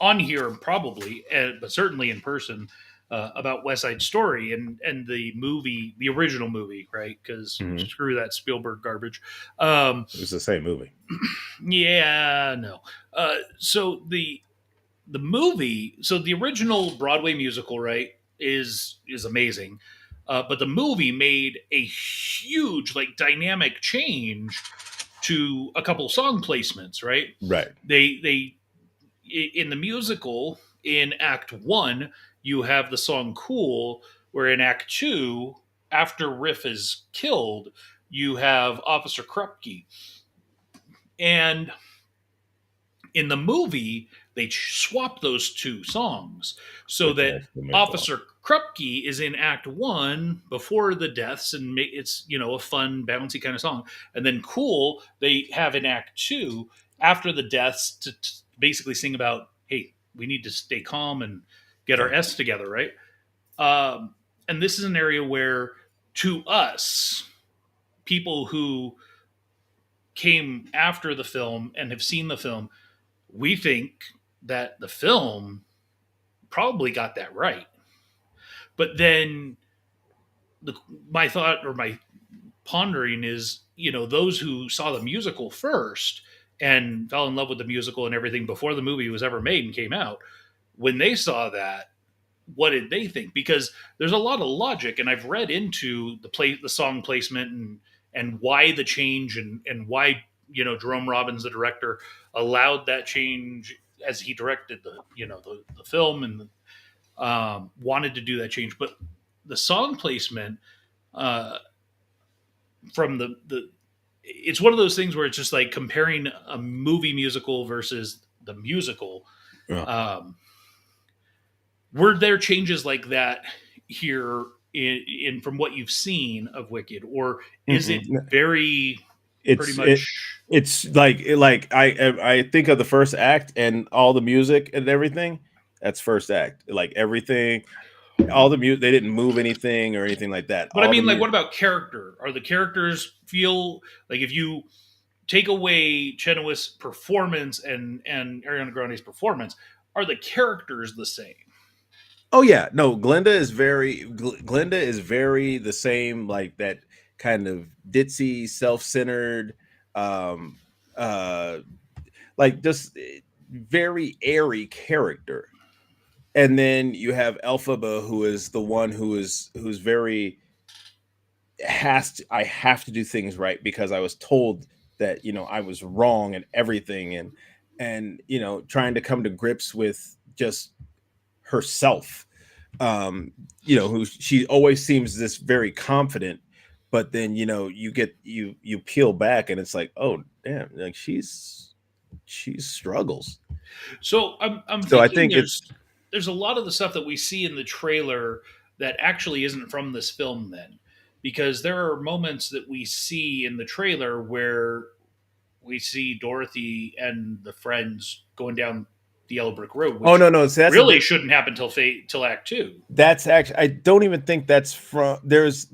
[SPEAKER 1] on here, probably, but certainly in person, about West Side Story and the movie, the original movie, right? Because
[SPEAKER 2] mhm,
[SPEAKER 1] screw that Spielberg garbage. Um,
[SPEAKER 2] it was the same movie.
[SPEAKER 1] yeah, no. So the movie, so the original Broadway musical, right, is amazing. But the movie made a huge, like, dynamic change to a couple song placements, right?
[SPEAKER 2] Right.
[SPEAKER 1] They in the musical in Act One, you have the song "Cool," where in Act Two, after Riff is killed, you have Officer Krupke, and in the movie they swap those two songs so
[SPEAKER 2] Which
[SPEAKER 1] that
[SPEAKER 2] makes the movie fall.
[SPEAKER 1] Officer Krupke is in Act One before the deaths, and it's a fun, bouncy kind of song. And then Cool they have in Act Two after the deaths to basically sing about, hey, we need to stay calm and get our
[SPEAKER 2] Yeah.
[SPEAKER 1] s together, right? And this is an area where, to us, people who came after the film and have seen the film, we think that the film probably got that right. But then the, my thought or my pondering is, those who saw the musical first and fell in love with the musical and everything before the movie was ever made and came out, when they saw that, what did they think? Because there's a lot of logic, and I've read into the song placement and why the change and why Jerome Robbins, the director, allowed that change as he directed the film and wanted to do that change. But the song placement, uh, from the it's one of those things where it's just like comparing a movie musical versus the musical.
[SPEAKER 2] Yeah.
[SPEAKER 1] Um, were there changes like that here in from what you've seen of Wicked, or is it
[SPEAKER 2] Mm-mm.
[SPEAKER 1] very pretty
[SPEAKER 2] It's it
[SPEAKER 1] much?
[SPEAKER 2] it's like I think of the first act and all the music and everything. That's first act. Like everything, all the music. They didn't move anything or anything like that.
[SPEAKER 1] But I
[SPEAKER 2] All the
[SPEAKER 1] mean, like,
[SPEAKER 2] music.
[SPEAKER 1] what about character? Are the characters feel like, if you take away Chenoweth's performance and Ariana Grande's performance, are the characters the same?
[SPEAKER 2] Oh yeah, no. Glenda is very the same. Like that kind of ditzy, self-centered, um, uh, like just very airy character. And then you have Elphaba, who is the one who's very I have to do things right because I was told that I was wrong and everything, and trying to come to grips with just herself. um, who she always seems this very confident, but then you peel back and it's like, oh damn, like she struggles.
[SPEAKER 1] So I'm
[SPEAKER 2] So I
[SPEAKER 1] thinking
[SPEAKER 2] think it's
[SPEAKER 1] there's a lot of the stuff that we see in the trailer that actually isn't from this film then, because there are moments that we see in the trailer where we see Dorothy and the friends going down the yellow brick road,
[SPEAKER 2] oh
[SPEAKER 1] which
[SPEAKER 2] no, no, so
[SPEAKER 1] really shouldn't happen till Act Two.
[SPEAKER 2] that's actually, I don't even think that's from, there is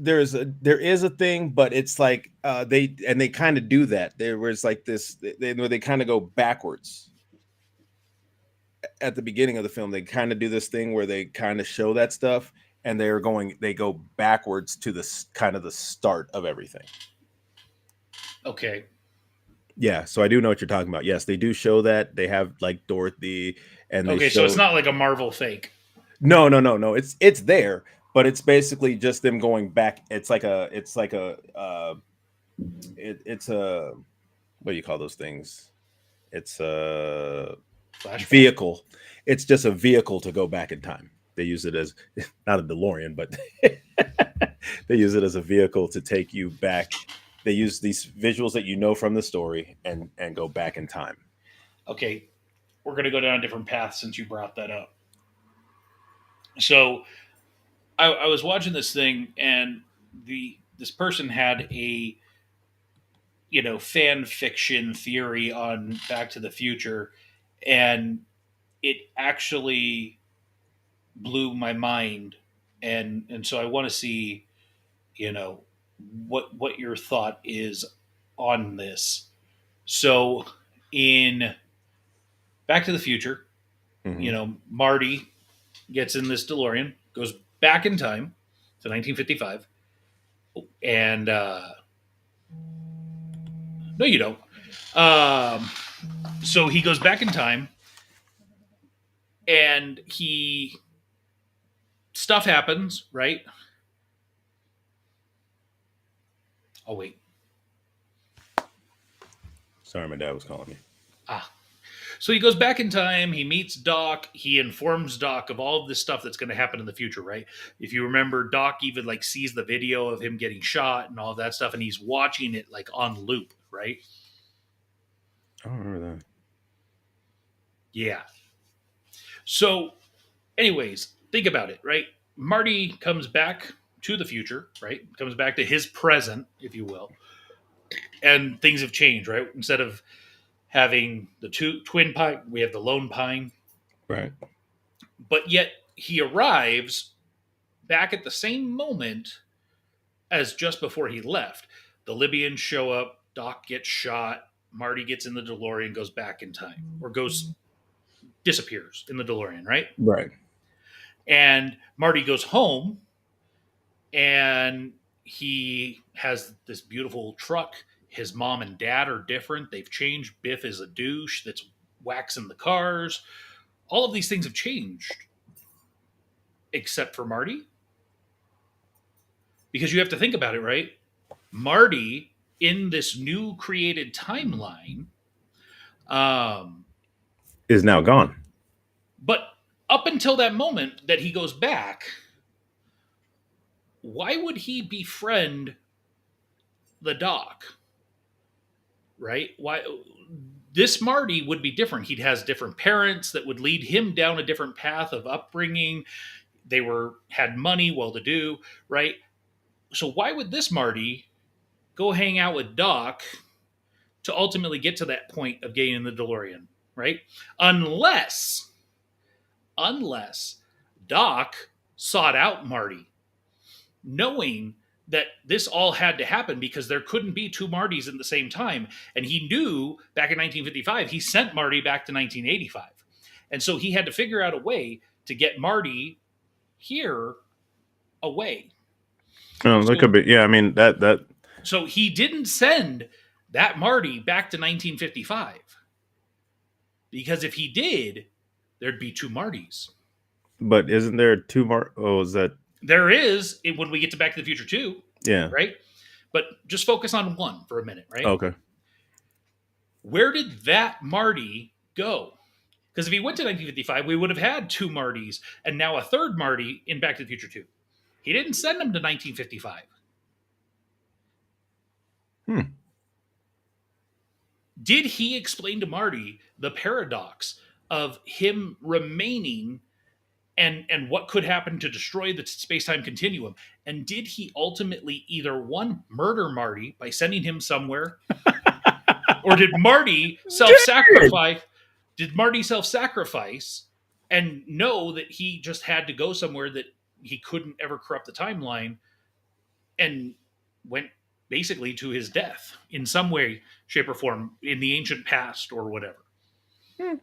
[SPEAKER 2] a thing, but it's like they kind of do that. There was like this, where they kind of go backwards at the beginning of the film. They kind of do this thing where they kind of show that stuff, and they go backwards to the kind of the start of everything.
[SPEAKER 1] Okay.
[SPEAKER 2] Yeah, so I do know what you're talking about. Yes, they do show that. They have like Dorothy, and they
[SPEAKER 1] Okay, so it's
[SPEAKER 2] show,
[SPEAKER 1] not like a Marvel fake.
[SPEAKER 2] no, no, no, no. It's there, but it's basically just them going back. It's a, what do you call those things? It's a
[SPEAKER 1] Flashback.
[SPEAKER 2] vehicle. It's just a vehicle to go back in time. They use it as, not a DeLorean, but they use it as a vehicle to take you back. They use these visuals that you know from the story and go back in time.
[SPEAKER 1] Okay, we're going to go down a different path since you brought that up. So I was watching this thing, and this person had a fan fiction theory on Back to the Future, and it actually blew my mind, and so I want to see you know what your thought is on this. So in Back to the Future,
[SPEAKER 2] Mm-hmm.
[SPEAKER 1] Marty gets in this DeLorean, goes back in time to 1955, and no, you don't. Um, so he goes back in time, and he stuff happens, right? Oh wait,
[SPEAKER 2] Sorry, my dad was calling me.
[SPEAKER 1] ah. So he goes back in time. He meets Doc. He informs Doc of all of this stuff that's going to happen in the future, right? If you remember, Doc even like sees the video of him getting shot and all of that stuff, and he's watching it like on loop, right?
[SPEAKER 2] I don't remember that.
[SPEAKER 1] Yeah. So, anyways, think about it, right? Marty comes back to the future, right? Comes back to his present, if you will, and things have changed, right? Instead of having the twin pine, we have the lone pine,
[SPEAKER 2] Right.
[SPEAKER 1] but yet he arrives back at the same moment as just before he left. The Libyans show up, Doc gets shot, Marty gets in the DeLorean, goes back in time, or disappears in the DeLorean, right?
[SPEAKER 2] Right.
[SPEAKER 1] And Marty goes home, and he has this beautiful truck. His mom and dad are different. They've changed. Biff is a douche that's waxing the cars. All of these things have changed, except for Marty. Because you have to think about it, right? Marty, in this new created timeline, um,
[SPEAKER 2] Is now gone.
[SPEAKER 1] but up until that moment that he goes back, why would he befriend the Doc? Right? Why this Marty would be different. He has different parents that would lead him down a different path of upbringing. They had money, well to do, right? So why would this Marty go hang out with Doc to ultimately get to that point of getting in the DeLorean, right? Unless Doc sought out Marty, knowing that this all had to happen because there couldn't be two Martys at the same time. And he knew back in 1955, he sent Marty back to 1985. And so he had to figure out a way to get Marty here away.
[SPEAKER 2] Oh, that
[SPEAKER 1] So,
[SPEAKER 2] could be. Yeah, I mean that.
[SPEAKER 1] so he didn't send that Marty back to 1955 because if he did, there'd be two Martys.
[SPEAKER 2] But isn't there two more? Oh, is that?
[SPEAKER 1] There is when we get to Back to the Future 2,
[SPEAKER 2] Yeah.
[SPEAKER 1] right? But just focus on one for a minute, right?
[SPEAKER 2] Okay.
[SPEAKER 1] Where did that Marty go? Because if he went to 1955, we would have had two Martys and now a third Marty in Back to the Future 2. He didn't send him to 1955.
[SPEAKER 2] Hmm.
[SPEAKER 1] Did he explain to Marty the paradox of him remaining and what could happen to destroy the space-time continuum? And did he ultimately either one murder Marty by sending him somewhere, or did Marty self-sacrifice? Did Marty self-sacrifice and know that he just had to go somewhere that he couldn't ever corrupt the timeline, and went basically to his death in some way, shape, or form in the ancient past or whatever?
[SPEAKER 2] Hmm.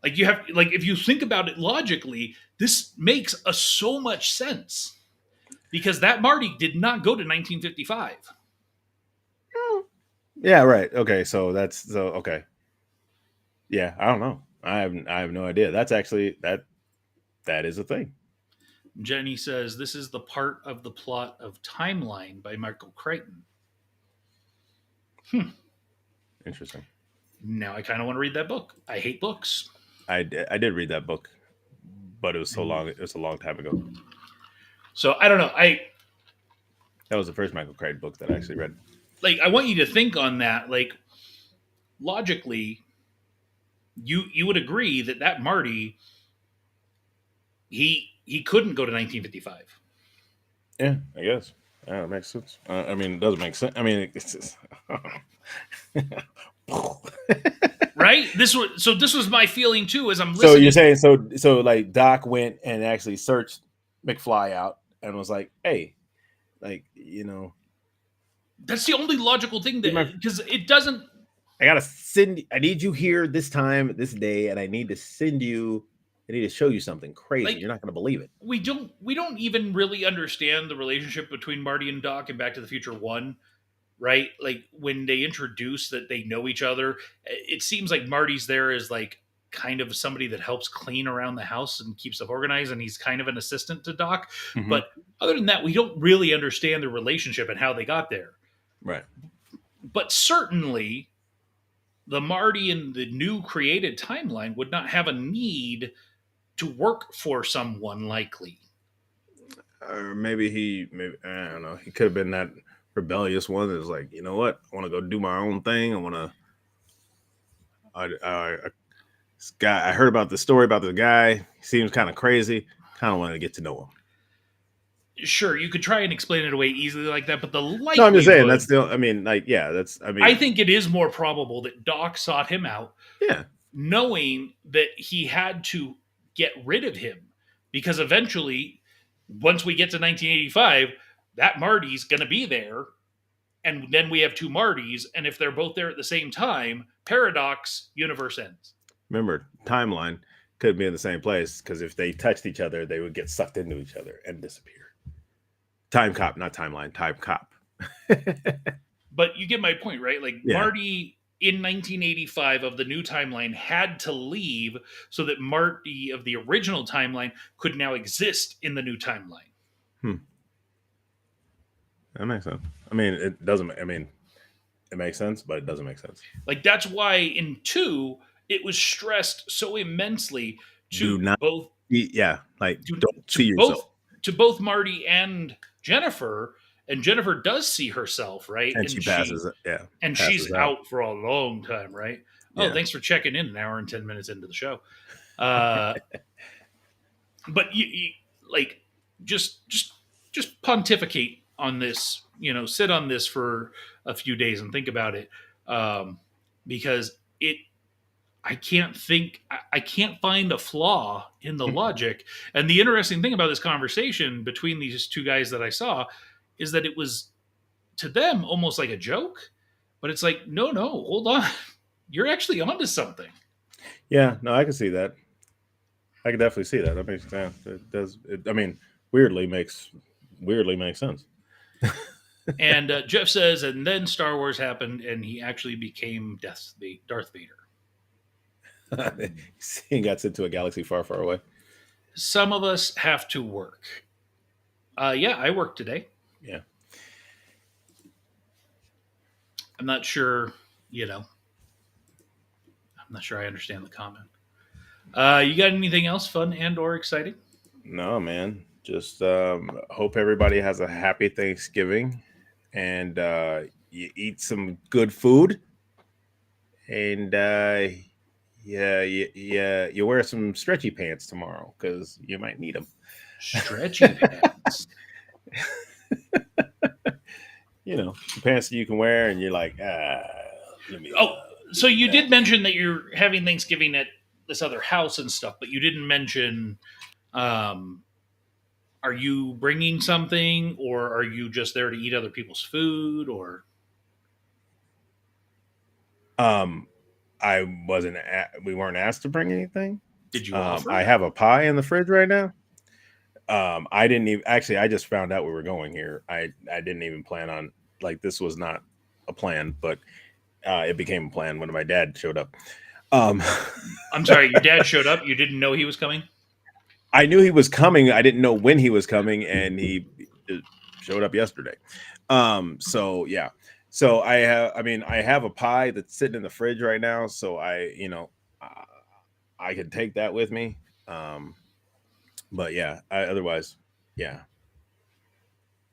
[SPEAKER 1] Like, you have, like, if you think about it logically, this makes so much sense, because that Marty did not go to 1955.
[SPEAKER 2] Yeah, right. Okay, so that's so okay. Yeah, I don't know. I have no idea. That's actually that is a thing.
[SPEAKER 1] Jenny says this is the part of the plot of Timeline by Michael Crichton.
[SPEAKER 2] Interesting.
[SPEAKER 1] Now I kind of want to read that book. I hate books.
[SPEAKER 2] I did read that book, but it was so long. It was a long time ago.
[SPEAKER 1] So I don't know.
[SPEAKER 2] That was the first Michael Crichton book that I actually read.
[SPEAKER 1] Like, I want you to think on that. Like, logically, you would agree that that Marty, he couldn't go to 1955.
[SPEAKER 2] Yeah, I guess. It makes sense. I mean, it doesn't make sense. I mean, it's just.
[SPEAKER 1] Right? This was my feeling too as I'm
[SPEAKER 2] So
[SPEAKER 1] listening.
[SPEAKER 2] you're saying so like Doc went and actually searched McFly out and was like, hey, like,
[SPEAKER 1] That's the only logical thing,
[SPEAKER 2] my-
[SPEAKER 1] that, because it doesn't.
[SPEAKER 2] I need you here this time, this day, and I need to show you something crazy.
[SPEAKER 1] Like,
[SPEAKER 2] You're not going to believe it.
[SPEAKER 1] we don't even really understand the relationship between Marty and Doc in Back to the Future 1, right? Like, when they introduce that they know each other, it seems like Marty's there as like kind of somebody that helps clean around the house and keeps stuff organized, and he's kind of an assistant to Doc.
[SPEAKER 2] Mhm.
[SPEAKER 1] But other than that, we don't really understand the relationship and how they got there.
[SPEAKER 2] Right.
[SPEAKER 1] But certainly the Marty in the new created timeline would not have a need to work for someone likely.
[SPEAKER 2] Or maybe I don't know. He could have been that rebellious one that's like, you know what? I want to go do my own thing. I want to. This guy. I heard about the story about the guy. He seems kind of crazy. Kind of want to get to know him.
[SPEAKER 1] Sure, you could try and explain it away easily like that, but the likelihood.
[SPEAKER 2] No, I'm just saying that's still. I mean, like, yeah, that's. I mean,
[SPEAKER 1] I think it is more probable that Doc sought him out,
[SPEAKER 2] yeah,
[SPEAKER 1] knowing that he had to get rid of him, because eventually, once we get to 1985, that Marty's going to be there, and then we have two Martys, and if they're both there at the same time, paradox, universe ends.
[SPEAKER 2] remember, timeline could be in the same place because if they touched each other, they would get sucked into each other and disappear. Time cop, not timeline. Time cop.
[SPEAKER 1] But you get my point, right? Like,
[SPEAKER 2] Yeah.
[SPEAKER 1] Marty in 1985 of the new timeline had to leave so that Marty of the original timeline could now exist in the new timeline.
[SPEAKER 2] That makes sense. I mean, it doesn't. I mean, it makes sense, but it doesn't make sense.
[SPEAKER 1] Like, that's why in 2 it was stressed so immensely to
[SPEAKER 2] Do not
[SPEAKER 1] both
[SPEAKER 2] Yeah, like
[SPEAKER 1] to,
[SPEAKER 2] don't
[SPEAKER 1] to
[SPEAKER 2] see yourself.
[SPEAKER 1] both Marty and Jennifer. And Jennifer does see herself, right?
[SPEAKER 2] And she passes. Yeah,
[SPEAKER 1] and
[SPEAKER 2] passes
[SPEAKER 1] she's out for a long time, right? Oh,
[SPEAKER 2] Yeah.
[SPEAKER 1] thanks for checking in, an hour and 10 minutes into the show. But you like, just pontificate on this, sit on this for a few days and think about it, because I can't find a flaw in the logic. And the interesting thing about this conversation between these two guys that I saw is that it was, to them, almost like a joke, but it's like, no, hold on. You're actually onto something.
[SPEAKER 2] Yeah, no, I can see that. I can definitely see that. That makes sense. It does. I mean, weirdly makes sense.
[SPEAKER 1] And Jeff says, and then Star Wars happened, and he actually became Darth Vader.
[SPEAKER 2] He got sent to a galaxy far, far away.
[SPEAKER 1] Some of us have to work. Yeah, I work today.
[SPEAKER 2] Yeah.
[SPEAKER 1] I'm not sure, I'm not sure I understand the comment. You got anything else fun and or exciting?
[SPEAKER 2] No, man. Just hope everybody has a happy Thanksgiving and you eat some good food and you wear some stretchy pants tomorrow because you might need them.
[SPEAKER 1] Stretchy pants.
[SPEAKER 2] You know, the pants that you can wear and you're like, let me
[SPEAKER 1] Oh,
[SPEAKER 2] let
[SPEAKER 1] so
[SPEAKER 2] me
[SPEAKER 1] you did
[SPEAKER 2] nap.
[SPEAKER 1] mention that you're having Thanksgiving at this other house and stuff, but you didn't mention. Um, are you bringing something, or are you just there to eat other people's food, or
[SPEAKER 2] Um, I wasn't. We weren't asked to bring anything.
[SPEAKER 1] did you
[SPEAKER 2] I
[SPEAKER 1] offer?
[SPEAKER 2] have a pie in the fridge right now. I didn't even actually. I just found out we were going here. I didn't even plan on like this was not a plan, but it became a plan when my dad showed up. Um,
[SPEAKER 1] I'm sorry, your dad showed up. You didn't know he was coming.
[SPEAKER 2] I knew he was coming. I didn't know when he was coming, and he showed up yesterday. So yeah. So I have. I mean, I have a pie that's sitting in the fridge right now. So uh, I can take that with me. Um, but yeah, otherwise, yeah,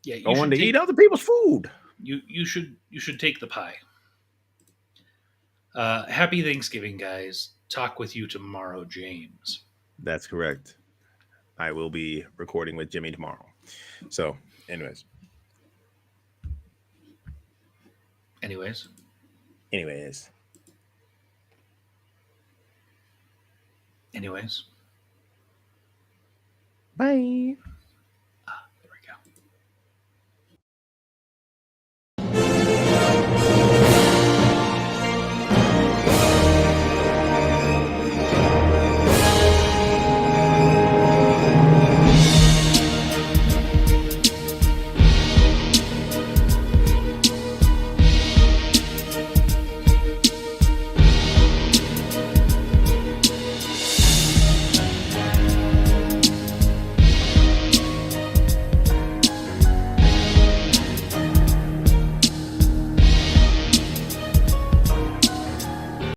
[SPEAKER 1] Yeah, you
[SPEAKER 2] going
[SPEAKER 1] should
[SPEAKER 2] to eat
[SPEAKER 1] take
[SPEAKER 2] other people's food.
[SPEAKER 1] you should take the pie. Happy Thanksgiving, guys. Talk with you tomorrow, James.
[SPEAKER 2] That's correct. I will be recording with Jimmy tomorrow. So, anyways,
[SPEAKER 1] Anyways.
[SPEAKER 2] anyways,
[SPEAKER 1] Anyways.
[SPEAKER 2] bye.